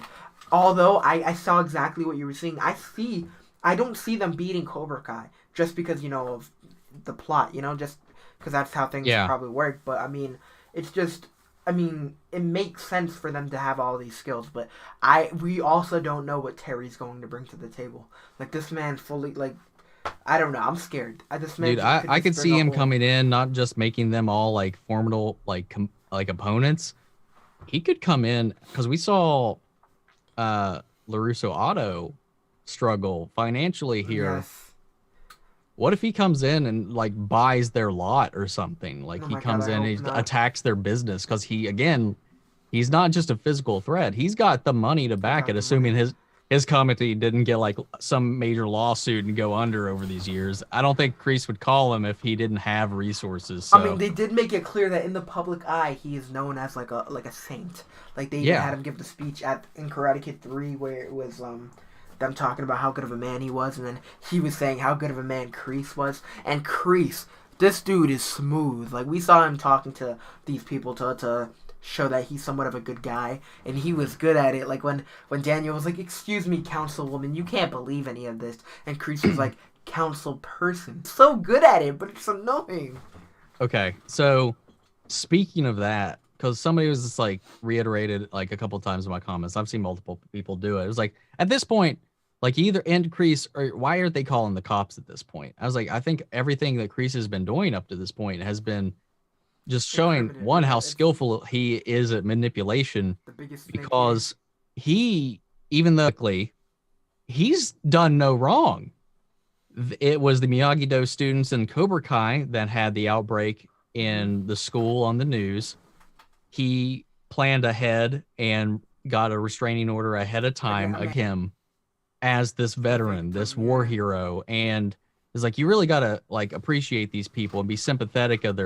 although I saw exactly what you were saying, I don't see them beating Cobra Kai just because, you know, of the plot, you know, just because that's how things probably work. But, I mean, it makes sense for them to have all these skills. But we also don't know what Terry's going to bring to the table. Like, this man fully, like, I don't know. I'm scared. I could see him coming in, not just making them all, like, formidable, like opponents. He could come in, because we saw LaRusso Otto struggle financially here. Yes. What if he comes in and like buys their lot or something? Like he comes in and he attacks their business, because he's not just a physical threat. He's got the money to back it, assuming his company didn't get like some major lawsuit and go under over these years. I don't think Kreese would call him if he didn't have resources. So. I mean, they did make it clear that in the public eye, he is known as like a saint. Like they even had him give the speech in Karate Kid 3 where it was them talking about how good of a man he was, and then he was saying how good of a man Kreese was. And Kreese, this dude is smooth. Like, we saw him talking to these people to show that he's somewhat of a good guy, and he was good at it. Like, when Daniel was like, excuse me, councilwoman, you can't believe any of this. And Kreese was like, council person. So good at it, but it's annoying. Okay, so speaking of that, because somebody was just like reiterated like a couple of times in my comments, I've seen multiple people do it. It was like, at this point, like either end Kreese, or why aren't they calling the cops at this point? I was like, I think everything that Kreese has been doing up to this point has been just showing one how skillful he is at manipulation, because he, even though he's done no wrong. It was the Miyagi-Do students in Cobra Kai that had the outbreak in the school on the news. He planned ahead and got a restraining order ahead of time against him as this veteran, this war hero. And it's like, you really got to like appreciate these people and be sympathetic of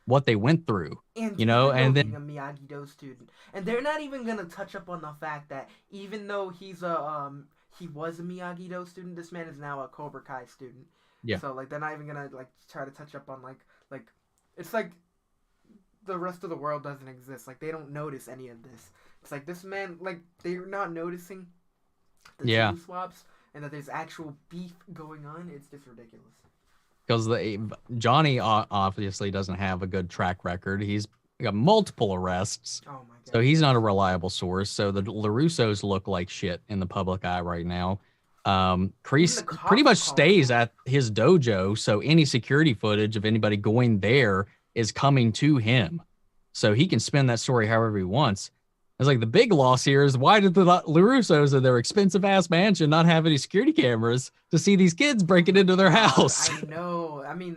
what they went through, and you know, and then being a Miyagi-Do student. And they're not even going to touch up on the fact that even though he was a Miyagi-Do student, this man is now a Cobra Kai student. Yeah. So like they're not even going to like try to touch up on like it's like the rest of the world doesn't exist. Like they don't notice any of this. It's like this man, like they're not noticing the team swaps and that there's actual beef going on. It's just ridiculous. because Johnny obviously doesn't have a good track record. He's got multiple arrests, Oh my god. so he's not a reliable source. So the LaRussos look like shit in the public eye right now. Kreese pretty much stays at his dojo, so any security footage of anybody going there is coming to him, so he can spin that story however he wants. It's like the big loss here is, why did the LaRussos in their expensive ass mansion not have any security cameras to see these kids breaking into their house? I know. I mean,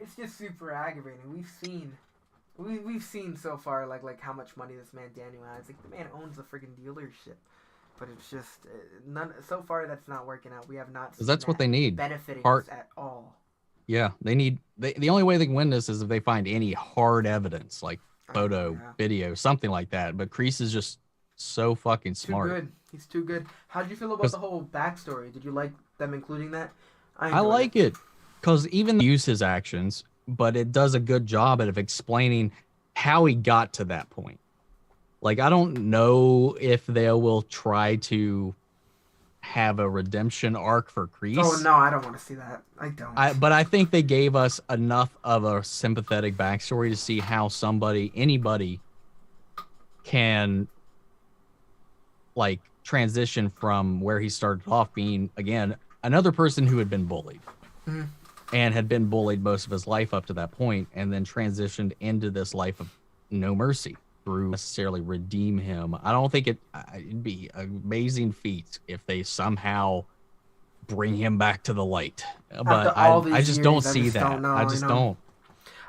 it's just super aggravating. We've seen so far like how much money this man Daniel has. Like, the man owns a freaking dealership, but it's just none. So far, that's not working out. We have not. Seen that's what they need. Benefiting us at all. Yeah, they need. The only way they can win this is if they find any hard evidence, like photo, video, something like that. But Kreese is just so fucking smart. Too good. He's too good. How did you feel about the whole backstory? Did you like them including that? I like it because even use his actions, but it does a good job of explaining how he got to that point. Like, I don't know if they will try to have a redemption arc for Kreese. Oh no, I don't want to see that. I don't. But I think they gave us enough of a sympathetic backstory to see how anybody can like transition from where he started off being, again, another person who had been bullied and had been bullied most of his life up to that point, and then transitioned into this life of no mercy through necessarily redeem him. I don't think it'd be an amazing feat if they somehow bring him back to the light, but I just don't see that. I just don't.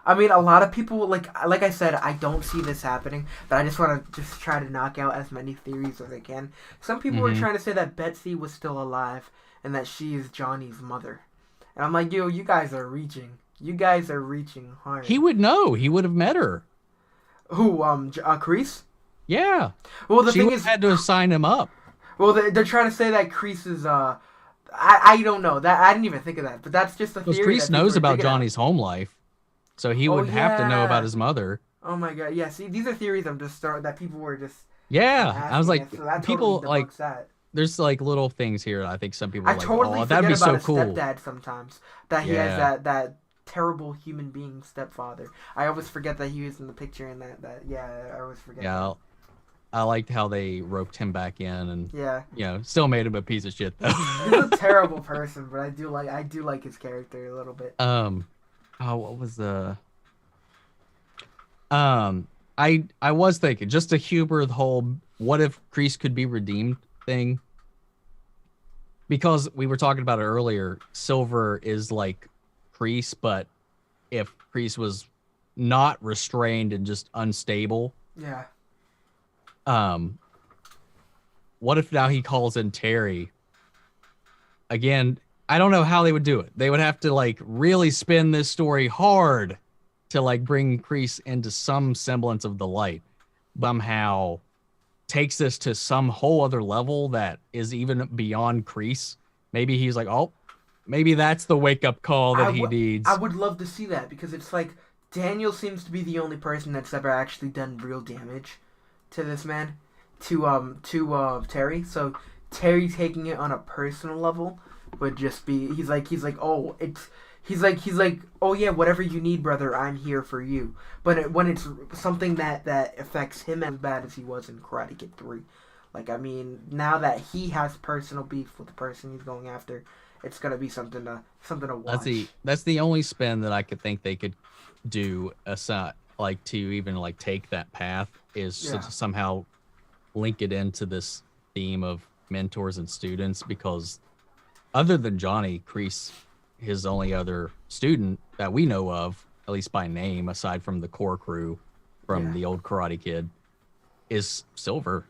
I mean, a lot of people, like I said, I don't see this happening, but I just want to just try to knock out as many theories as I can. Some people were trying to say that Betsy was still alive and that she is Johnny's mother, and I'm like, yo, you guys are reaching. You guys are reaching hard. He would know. He would have met her. Who, Kreese? Yeah. Well, the thing is, had to sign him up. Well, they're trying to say that Kreese is, I don't know. That I didn't even think of that, but that's just a theory. Because Kreese knows about Johnny's home life, so he would have to know about his mother. Oh my god, yeah. See, these are theories that people were just. Yeah, I was like, so people totally like that. There's like little things here. I think some people are like, oh, that'd be so cool. Stepdad sometimes that he has that terrible human being stepfather. I always forget that he was in the picture and that I always forget. Yeah, I liked how they roped him back in, and still made him a piece of shit though. He's a terrible person, but I do like his character a little bit. What was the I was thinking, just to humor the whole what if Kreese could be redeemed thing, because we were talking about it earlier. Silver is like Kreese, but if Kreese was not restrained and just unstable, what if now he calls in Terry again? I don't know how they would do it. They would have to like really spin this story hard to like bring Kreese into some semblance of the light. Somehow takes this to some whole other level that is even beyond Kreese. Maybe he's like, oh, maybe that's the wake-up call that he needs. I would love to see that, because it's like Daniel seems to be the only person that's ever actually done real damage to this man, to Terry. So Terry taking it on a personal level would just be, he's like, oh, he's like, oh yeah, whatever you need, brother, I'm here for you. But when it's something that affects him as bad as he was in Karate Kid 3, like, I mean, now that he has personal beef with the person he's going after, it's gonna be something to watch. That's the only spin that I could think they could do, aside, like, to even like take that path, is to somehow link it into this theme of mentors and students, because other than Johnny, Kreese, his only other student that we know of, at least by name, aside from the core crew from the old Karate Kid, is Silver.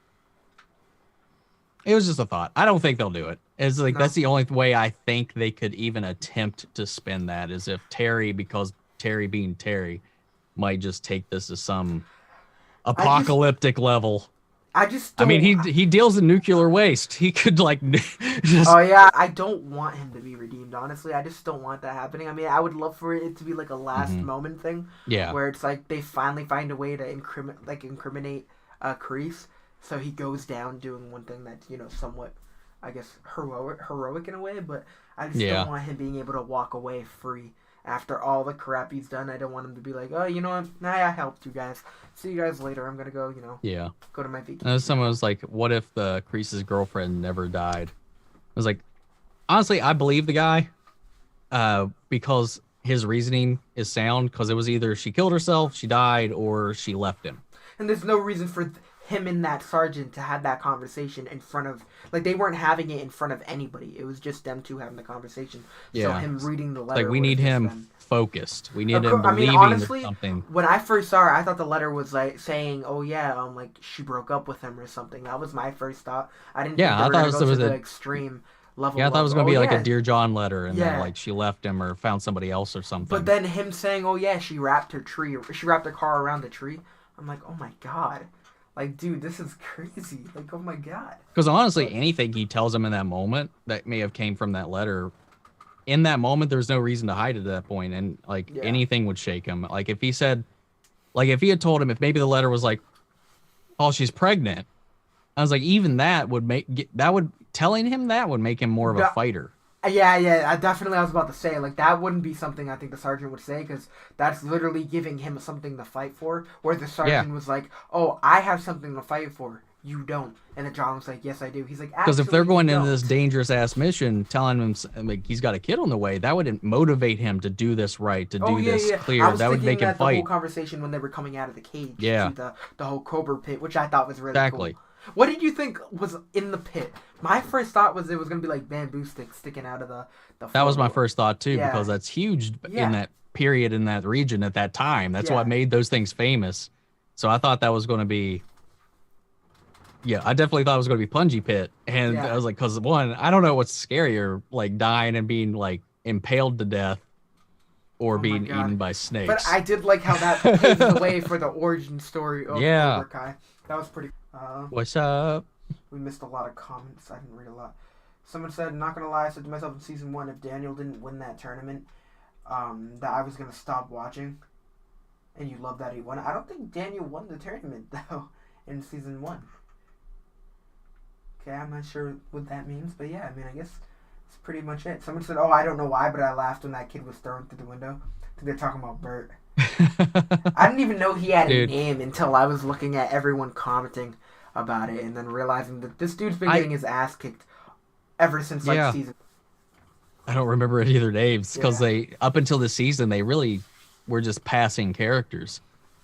It was just a thought. I don't think they'll do it. It's like, that's the only way I think they could even attempt to spin that, is if Terry, because Terry being Terry, might just take this to some apocalyptic level. I mean, he deals in nuclear waste. He could like just... Oh yeah, I don't want him to be redeemed, honestly. I just don't want that happening. I mean, I would love for it to be like a last moment thing. Yeah. Where it's like they finally find a way to incriminate Kreese, so he goes down doing one thing that's, somewhat, I guess, heroic in a way, but I just don't want him being able to walk away free after all the crap he's done. I don't want him to be like, oh, you know what, I helped you guys. See you guys later. I'm going to go, go to my vacation. Someone was like, what if the Kreese's girlfriend never died? I was like, honestly, I believe the guy because his reasoning is sound, because it was either she killed herself, she died, or she left him. And there's no reason for him and that sergeant to have that conversation in front of, like, they weren't having it in front of anybody. It was just them two having the conversation. So him reading the letter, like, we need him focused. We need him believing honestly, something. When I first saw her, I thought the letter was like saying, "Oh yeah, like she broke up with him or something." That was my first thought. I didn't. Yeah, think I thought it was the extreme level. Yeah, I thought it was gonna be like a Dear John letter, and then like she left him or found somebody else or something. But then him saying, "Oh yeah, she wrapped her car around the tree." I'm like, "Oh my god." Like, dude, this is crazy. Like, oh my god. Because honestly, anything he tells him in that moment that may have came from that letter, in that moment, there's no reason to hide it at that point. And, like, anything would shake him. Like, if he said, like, if he had told him, if maybe the letter was like, oh, she's pregnant, I was like, even that would telling him that would make him more of a fighter. Yeah, I definitely, I was about to say, like, that wouldn't be something I think the sergeant would say, because that's literally giving him something to fight for, where the sergeant was like, oh, I have something to fight for, you don't. And then John was like, yes, I do. He's like, because if they're going into this dangerous-ass mission, telling him, like, he's got a kid on the way, that would motivate him to do this right, to do this clear. That would make him fight. The whole conversation when they were coming out of the cage, to the whole Cobra pit, which I thought was really cool. What did you think was in the pit? My first thought was it was going to be like bamboo sticks sticking out of the That was my first thought, too, because that's huge in that period, in that region at that time. That's what made those things famous. So I thought that was going to be... Yeah, I definitely thought it was going to be Punji Pit. And I was like, because one, I don't know what's scarier, like dying and being like impaled to death or being eaten by snakes. But I did like how that paved the way for the origin story of Cobra Kai. That was pretty... What's up? We missed a lot of comments. I didn't read a lot. Someone said, not gonna lie, I said to myself in season 1, if Daniel didn't win that tournament, that I was gonna stop watching. And you love that he won. I don't think Daniel won the tournament, though, in season 1. Okay, I'm not sure what that means, but yeah, I mean, I guess that's pretty much it. Someone said, oh, I don't know why, but I laughed when that kid was thrown through the window. I think they're talking about Bert. I didn't even know he had a name until I was looking at everyone commenting about it, and then realizing that this dude's been getting his ass kicked ever since season. I don't remember any of their names because they, up until this season, they really were just passing characters.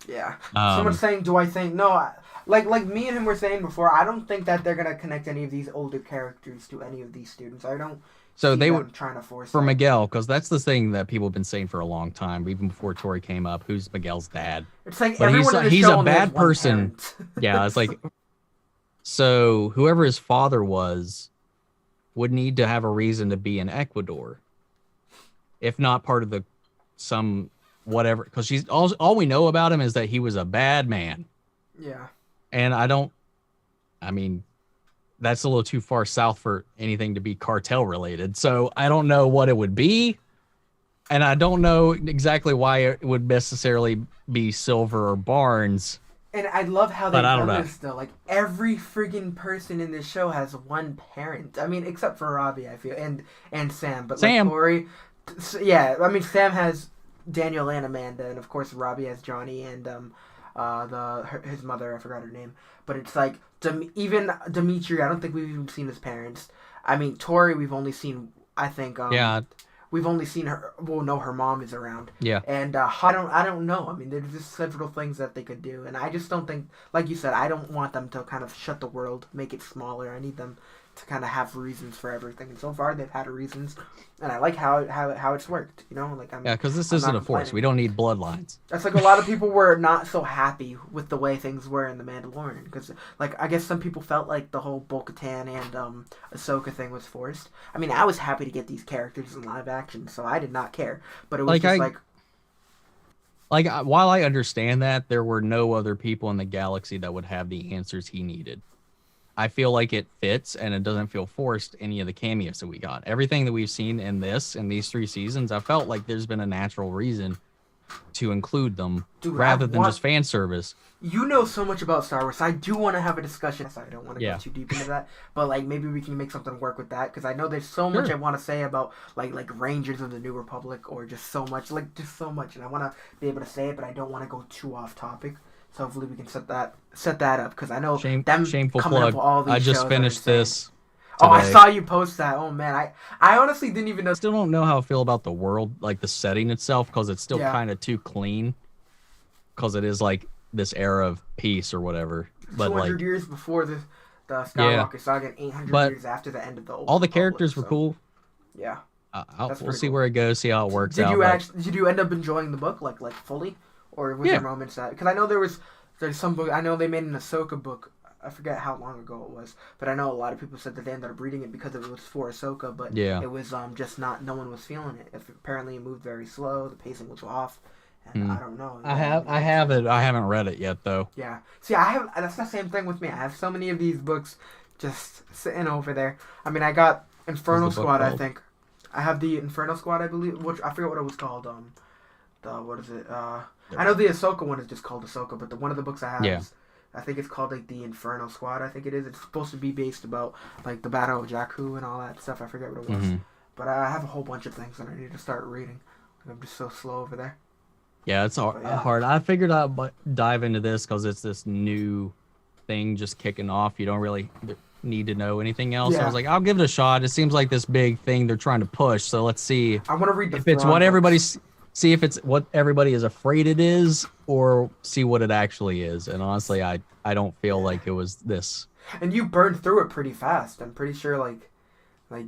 Yeah. Someone's saying, do I think... No, like me and him were saying before, I don't think that they're going to connect any of these older characters to any of these students. I don't see they were trying to force for that. Miguel, because that's the thing that people have been saying for a long time, even before Tori came up. Who's Miguel's dad? It's like but he's a bad person. Yeah, it's like... So whoever his father was would need to have a reason to be in Ecuador, if not part of the whatever. Because she's all we know about him is that he was a bad man. Yeah. And I mean, that's a little too far south for anything to be cartel related. So I don't know what it would be, and I don't know exactly why it would necessarily be Silver or Barnes. And I love how they done this, though. Like, every friggin' person in this show has one parent. I mean, except for Robbie, I feel, and Sam. But Sam. Like Tori, yeah, I mean, Sam has Daniel and Amanda, and of course Robbie has Johnny and his mother. I forgot her name. But it's like, even Dimitri, I don't think we've even seen his parents. I mean, Tori, we've only seen, I think... We've only seen her. Well, no, her mom is around. Yeah. And I don't know. I mean, there's just several things that they could do, and I just don't think, like you said, I don't want them to kind of shut the world, make it smaller. I need them to kind of have reasons for everything. And so far, they've had reasons, and I like how it's worked. You know, like because this isn't a force. We don't need bloodlines. That's like a lot of people were not so happy with the way things were in The Mandalorian, because like I guess some people felt like the whole Bo-Katan and Ahsoka thing was forced. I mean, I was happy to get these characters in live action, so I did not care. But it was while I understand that, there were no other people in the galaxy that would have the answers he needed. I feel like it fits, and it doesn't feel forced, any of the cameos that we got. Everything that we've seen in these 3 seasons, I felt like there's been a natural reason to include them, Dude, rather than just fan service. You know so much about Star Wars. So I do want to have a discussion. I don't want to go too deep into that, but like maybe we can make something work with that, because I know there's so much I want to say about like Rangers of the New Republic, or just so much, and I want to be able to say it, but I don't want to go too off topic. So hopefully we can set that up, because I know shameful plug. All these I just finished this. Today. Oh, I saw you post that. Oh man, I honestly didn't even know. Still don't know how I feel about the world, like the setting itself, because it's still kind of too clean. Because it is like this era of peace or whatever. But 200 years before the Skywalker saga, and 800 years after the end of the Old all the Republic, characters were cool. Yeah. We'll see where it goes, see how it works out. Did you end up enjoying the book like fully, or was there moments that? Because I know there's some book. I know they made an Ahsoka book. I forget how long ago it was, but I know a lot of people said that they ended up reading it because it was for Ahsoka, but it was just not. No one was feeling it. Apparently, it moved very slow. The pacing was off. And I don't know. I haven't read it yet though. Yeah. See, I have. That's the same thing with me. I have so many of these books just sitting over there. I mean, I got Infernal Squad. I think I have the Infernal Squad. I believe, which I forget what it was called. What is it? I know the Ahsoka one is just called Ahsoka, but one of the books I have. Is, I think it's called like the Infernal Squad. I think it is. It's supposed to be based about like the Battle of Jakku and all that stuff. I forget what it was. But I have a whole bunch of things that I need to start reading. I'm just so slow over there. Yeah, it's hard. I figured I'd dive into this because it's this new thing just kicking off. You don't really need to know anything else. Yeah. So I was like, I'll give it a shot. It seems like this big thing they're trying to push. So let's see. I want to read if it's what everybody's. See if it's what everybody is afraid it is, or see what it actually is. And honestly, I don't feel like it was this. And you burned through it pretty fast. I'm pretty sure like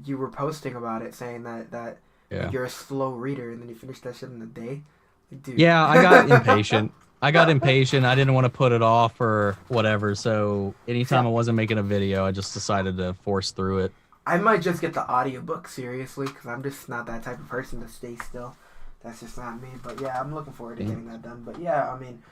you were posting about it, saying that like, you're a slow reader, and then you finished that shit in a day. Dude. Yeah, I got impatient. I didn't want to put it off or whatever. So anytime I wasn't making a video, I just decided to force through it. I might just get the audiobook, seriously, because I'm just not that type of person to stay still. That's just not me. But yeah, I'm looking forward to getting that done. But yeah, I mean,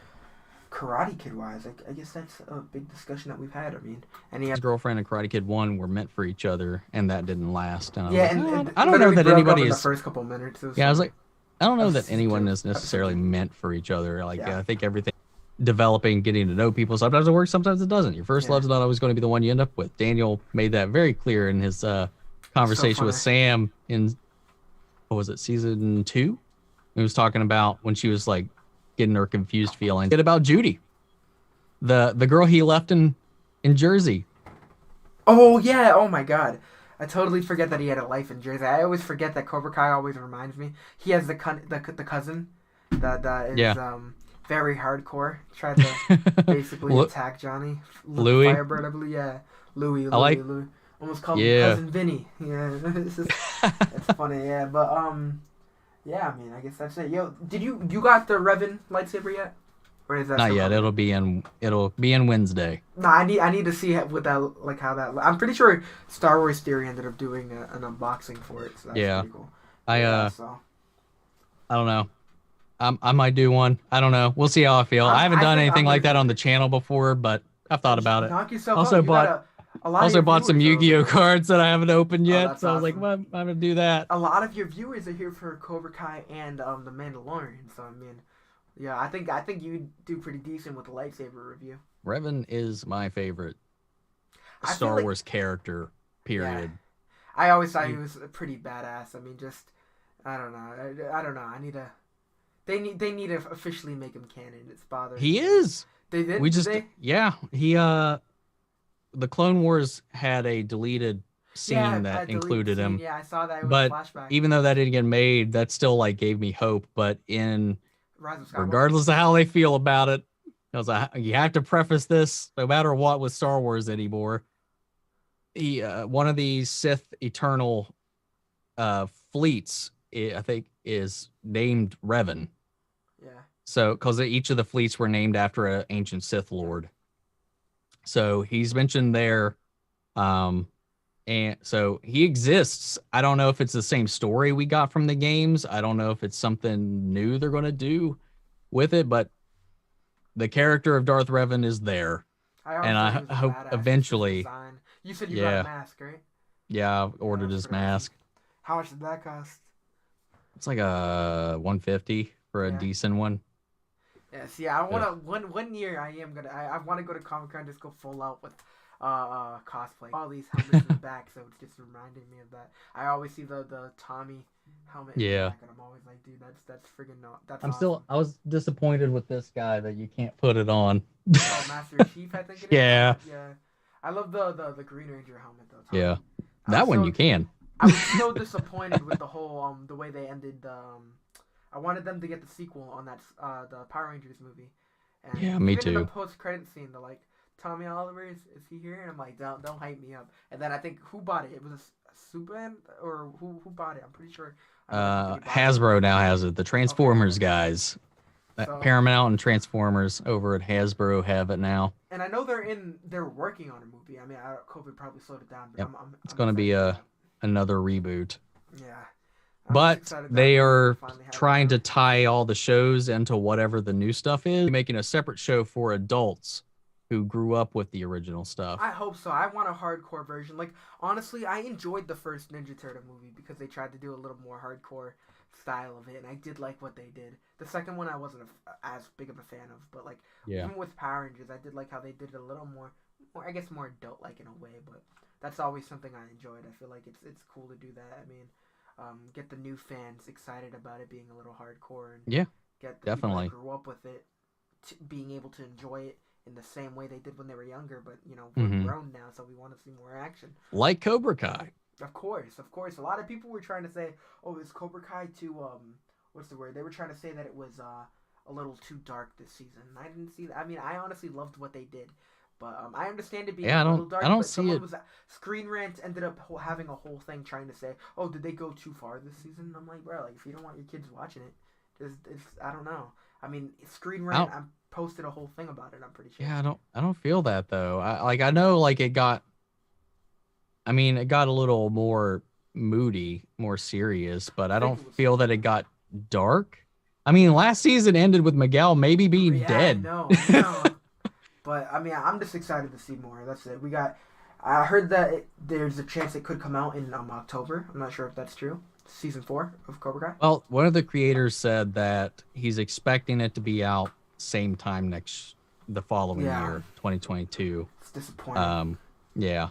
Karate Kid wise, I guess that's a big discussion that we've had. I mean, his girlfriend and Karate Kid 1 were meant for each other, and that didn't last. And and I don't know that anybody is. The first couple minutes. I was like, I don't know that anyone is necessarily meant for each other. Like, I think everything, developing, getting to know people, sometimes it works, sometimes it doesn't. Your first love's not always going to be the one you end up with. Daniel made that very clear in his conversation with Sam in, what was it, season 2? He was talking about when she was like getting her confused feeling. About Judy, the girl he left in Jersey. Oh yeah! Oh my God. I totally forget that he had a life in Jersey. I always forget that Cobra Kai always reminds me. He has the cousin that is very hardcore. Tried to basically attack Johnny. Louis. Firebird, I believe. Yeah, Louis. Louis. Almost called him Cousin Vinny. Yeah, it's funny. Yeah, but yeah. I mean, I guess that's it. Yo, you got the Revan lightsaber yet? Or is that not yet? It'll be in Wednesday. No, I need to see what that like how that. I'm pretty sure Star Wars Theory ended up doing an unboxing for it. So that's pretty cool. I don't know. I might do one. I don't know. We'll see how I feel. I haven't done anything like that on the channel before, but I've thought about it. Knock yourself also out. bought some Yu-Gi-Oh cards that I haven't opened yet. So awesome. I was like, well, I'm gonna do that. A lot of your viewers are here for Cobra Kai and the Mandalorian. So I mean. Yeah, I think you do pretty decent with the lightsaber review. Revan is my favorite Star Wars character, period. Yeah. I always thought he was pretty badass. I mean, just I don't know. They need to officially make him canon. It's bothering me. He is. They did. He the Clone Wars had a deleted scene that included him. Yeah, I saw that. It was but flashback. Even though that didn't get made, that still like gave me hope. But regardless of how they feel about it, because you have to preface this, no matter what with Star Wars anymore. One of the Sith Eternal fleets, I think, is named Revan. Yeah. So, because each of the fleets were named after an ancient Sith Lord. So he's mentioned there, and so he exists. I don't know if it's the same story we got from the games. I don't know if it's something new they're going to do with it, but the character of Darth Revan is there. I hope eventually. You said you got a mask, right? Yeah, I ordered his mask. How much did that cost? It's like $150. for a decent one. Yes, yeah. I want to one year. I want to go to Comic-Con, just go full out with cosplay. All these helmets in the back, so it's just reminding me of that. I always see the Tommy helmet in the back, and I'm always like, dude, that's friggin' that's awesome. I was disappointed with this guy that you can't put it on. Oh, Master Chief, I think it is. Yeah. Yeah. I love the Green Ranger helmet though. Tommy. Yeah. That one you can. I was so disappointed with the whole the way they ended I wanted them to get the sequel on that the Power Rangers movie. And yeah, me too. In the post-credit scene, they're like, Tommy Oliver, is he here? And I'm like, don't hype me up. And then I think, who bought it? It was a Superman? Or who bought it? I'm pretty sure. Hasbro now has it. The Transformers guys. So, Paramount and Transformers over at Hasbro have it now. And I know they're working on a movie. I mean, COVID probably slowed it down. But it's going to be another reboot. Yeah. But they are trying to tie all the shows into whatever the new stuff is, making a separate show for adults who grew up with the original stuff. I hope so. I want a hardcore version. Like, honestly, I enjoyed the first Ninja Turtle movie because they tried to do a little more hardcore style of it, and I did like what they did. The second one I wasn't as big of a fan of, but like even with Power Rangers, I did like how they did it a little more I guess more adult-like in a way, but that's always something I enjoyed. I feel like it's cool to do that. I mean, get the new fans excited about it being a little hardcore, and get the definitely people that grew up with it being able to enjoy it in the same way they did when they were younger. But you know, we're grown now, so we want to see more action. Like Cobra Kai. Of course. A lot of people were trying to say, "Oh, is Cobra Kai too what's the word?" They were trying to say that it was a little too dark this season. I didn't see that. I mean, I honestly loved what they did. But I understand it being a little dark. I don't but see it. Screen Rant ended up having a whole thing trying to say, "Oh, did they go too far this season?" And I'm like, bro, like if you don't want your kids watching it, it's I don't know. I mean, Screen Rant, I posted a whole thing about it. I'm pretty sure. Yeah, I don't feel that though. I know like it got a little more moody, more serious, but I don't feel that it got dark. I mean, last season ended with Miguel maybe being dead. No. But, I mean, I'm just excited to see more. That's it. I heard that there's a chance it could come out in October. I'm not sure if that's true. Season 4 of Cobra Kai. Well, one of the creators said that he's expecting it to be out same time the following year, 2022. It's disappointing. Yeah.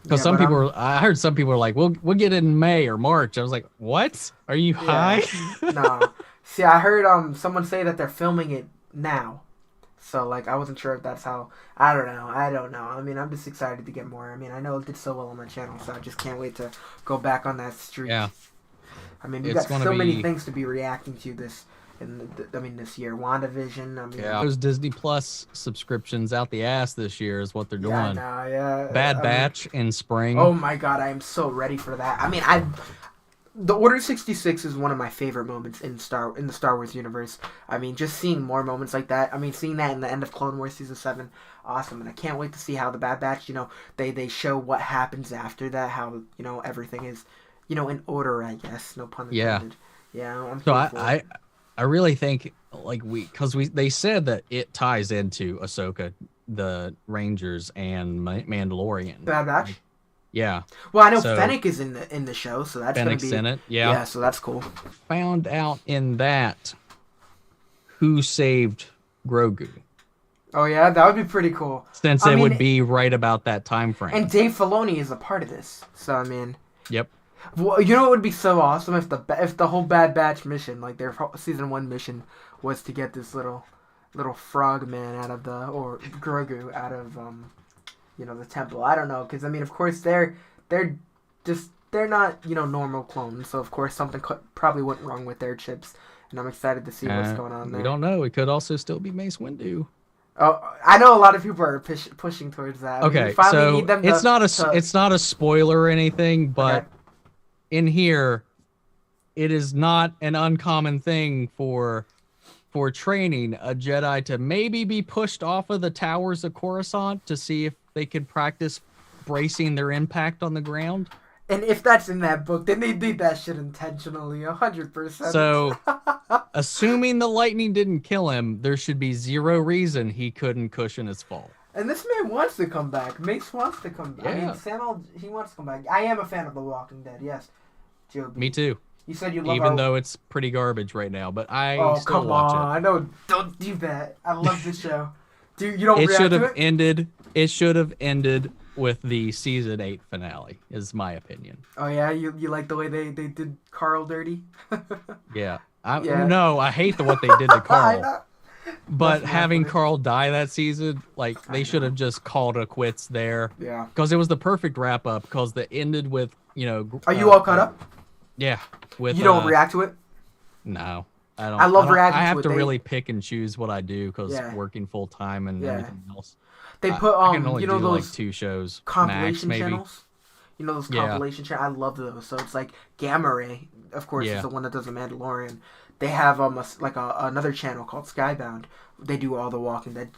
Because I heard some people were like, we'll get it in May or March. I was like, what? Are you high? No. See, I heard someone say that they're filming it now. So, like, I wasn't sure if that's how... I don't know. I mean, I'm just excited to get more. I mean, I know it did so well on my channel, so I just can't wait to go back on that streak. Yeah. I mean, we've got so many things to be reacting to this year. WandaVision. I mean, those Disney Plus subscriptions out the ass this year is what they're doing. Yeah. Bad Batch in spring. Oh, my God. I am so ready for that. I mean, The Order 66 is one of my favorite moments in the Star Wars universe. I mean, just seeing more moments like that. I mean, seeing that in the end of Clone Wars Season 7, awesome. And I can't wait to see how the Bad Batch, they show what happens after that, how, everything is, in order, I guess. No pun intended. Yeah, I'm so I really think, like, they said that it ties into Ahsoka, the Rangers, and Mandalorian. Bad Batch? Yeah. Well, I know Fennec is in the show, so that's going to be... in it, yeah. Yeah, so that's cool. Found out in that who saved Grogu. Oh, yeah? That would be pretty cool. Since it would be right about that time frame. And Dave Filoni is a part of this, so, I mean... Yep. Well, you know what would be so awesome if the whole Bad Batch mission, like their Season 1 mission, was to get this little frog man or Grogu out of... the temple. I don't know, because I mean, of course, they're not normal clones, so of course something probably went wrong with their chips, and I'm excited to see what's going on there. We don't know. It could also still be Mace Windu. Oh, I know a lot of people are pushing towards that. Okay, so it's not a spoiler or anything, but in here, it is not an uncommon thing for training a Jedi to maybe be pushed off of the towers of Coruscant to see if they could practice bracing their impact on the ground. And if that's in that book, then they did that shit intentionally, 100%. So, assuming the lightning didn't kill him, there should be zero reason he couldn't cushion his fall. And this man wants to come back. Mace wants to come back. Yeah. I mean, he wants to come back. I am a fan of The Walking Dead, yes. Joe B. Me too. You said you love even though it's pretty garbage right now, but I still come watch on. it. I know. Don't do that. I love this show. Dude, you don't It react should to have it? ended. It should have ended with the season 8 finale. Is my opinion. Oh yeah, you like the way they did Carl dirty? Yeah. Yeah. No, I hate what they did to I Carl. know. But That's having funny. Carl die that season, like they should have just called it quits there. Yeah. Because it was the perfect wrap up. Because it ended with Are you all caught up? Yeah. With You don't react to it? No, I don't. I love reacting I to have it. to really pick and choose what I do because Yeah. working full time and everything else. They put I can only you know do those like 2 shows compilation max, maybe. channels? You know those compilation channels? I love those. So it's like Gamma Ray, of course, is the one that does the Mandalorian. They have another channel called Skybound. They do all the Walking Dead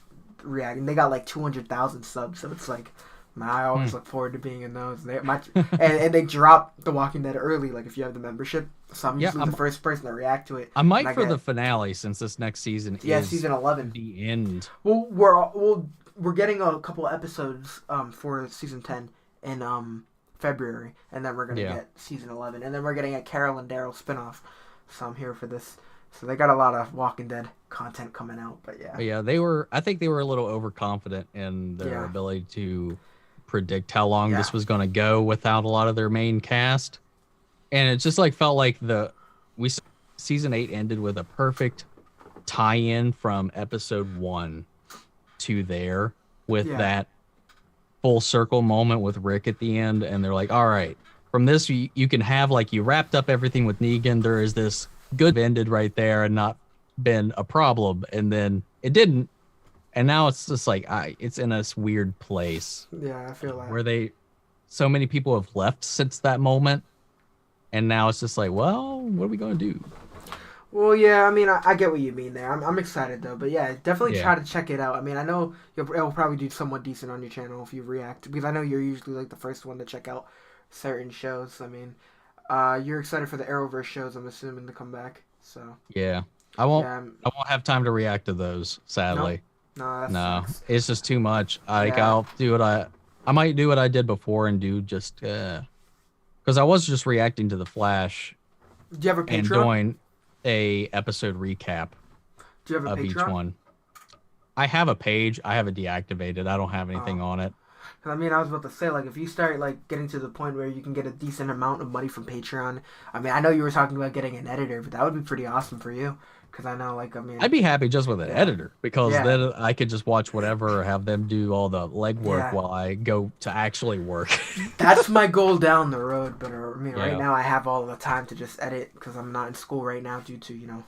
reacting. They got like 200,000 subs, so it's like, man, I always look forward to being in those. And they drop the Walking Dead early, like if you have the membership. So I'm usually the first person to react to it. I might for the finale since this next season is season 11. The end. Well, we're getting a couple episodes for season 10 in February, and then we're gonna get season 11, and then we're getting a Carol and Daryl spinoff. So I'm here for this. So they got a lot of Walking Dead content coming out, but yeah. But yeah, I think they were a little overconfident in their ability to predict how long this was going to go without a lot of their main cast. And it just like felt like season 8 ended with a perfect tie-in from episode 1 to there with that full circle moment with Rick at the end. And they're like, all right, from this, you can have like you wrapped up everything with Negan. There is this good ended right there and not been a problem. And then it didn't. And now it's just like, it's in this weird place. Yeah, I feel like. Where so many people have left since that moment. And now it's just like, well, what are we going to do? Well, yeah, I mean, I get what you mean there. I'm excited, though. But yeah, definitely try to check it out. I mean, I know it'll probably do somewhat decent on your channel if you react. Because I know you're usually like the first one to check out certain shows. I mean, you're excited for the Arrowverse shows, I'm assuming, to come back. So yeah. I won't have time to react to those, sadly. No, it's just too much. I'll do what I might do what I did before and do just because I was just reacting to the Flash. Do you have a Patreon? And doing a episode recap. Do you have a of Patreon? Each one. I have a page. I have it deactivated. I don't have anything on it. I mean, I was about to say, like, if you start like getting to the point where you can get a decent amount of money from Patreon, I mean, I know you were talking about getting an editor, but that would be pretty awesome for you. Because I know, like, I mean, I'd be happy just with an editor because then I could just watch whatever or have them do all the legwork while I go to actually work. That's my goal down the road. But I mean, right now I have all the time to just edit because I'm not in school right now due to,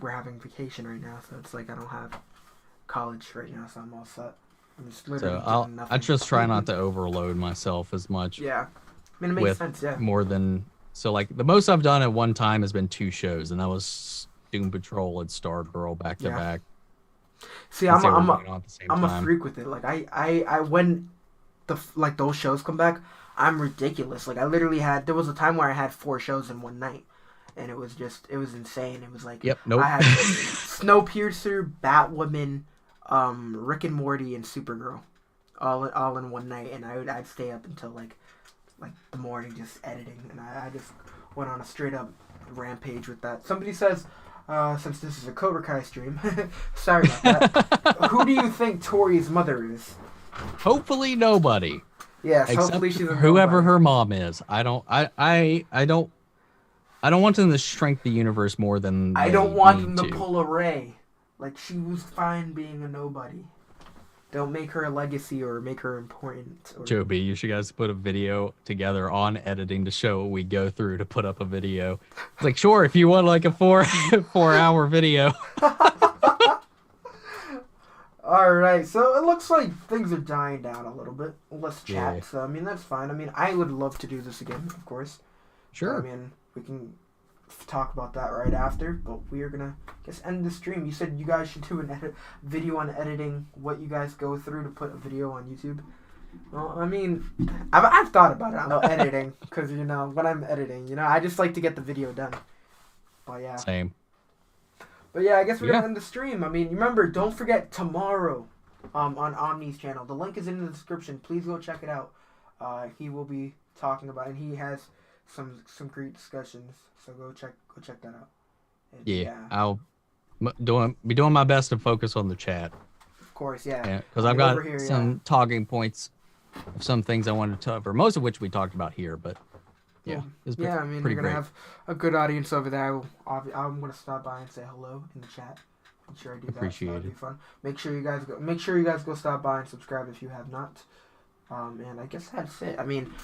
we're having vacation right now. So it's like I don't have college right now, so I'm all set. I'm just literally doing nothing. I just try not to overload myself as much. Yeah. I mean, it makes sense, more than... So, like, the most I've done at one time has been 2 shows, and that was Doom Patrol and Stargirl back to back. See, I'm a freak with it. Like I when those shows come back, I'm ridiculous. Like I literally there was a time where I had 4 shows in one night, and it was insane. It was like I had Snowpiercer, Batwoman, Rick and Morty, and Supergirl, all in one night, and I'd stay up until like the morning just editing, and I just went on a straight up rampage with that. Somebody says, since this is a Cobra Kai stream, sorry about that. Who do you think Tori's mother is? Hopefully nobody. Yes, hopefully she's whoever her mom is. I don't want them to shrink the universe more than I don't want them to pull a Ray. Like she was fine being a nobody. Don't make her a legacy or make her important. Joby, you should guys put a video together on editing to show what we go through to put up a video. It's like, sure, if you want like a 4-hour video. All right, so it looks like things are dying down a little bit. Let's chat. Yeah. So I mean, that's fine. I mean, I would love to do this again, of course. Sure. I mean, we can talk about that right after, but we are gonna just end the stream. You said you guys should do a video on editing, what you guys go through to put a video on YouTube. Well, I mean, I've thought about it. I know editing because when I'm editing, I just like to get the video done. But yeah. Same. But yeah, I guess we're gonna end the stream. I mean, remember, don't forget tomorrow, on Omni's channel. The link is in the description. Please go check it out. He will be talking about, and he has some great discussions. So go check that out. And, yeah, I'll be doing my best to focus on the chat. Of course, yeah. Because I've got some talking points of some things I wanted to cover, most of which we talked about here, but yeah, I mean, you're gonna have a good audience over there. I'm gonna stop by and say hello in the chat. Make sure I do that. Appreciate That'd it. be fun. Make sure you guys go stop by and subscribe if you have not. And I guess that's it. I mean,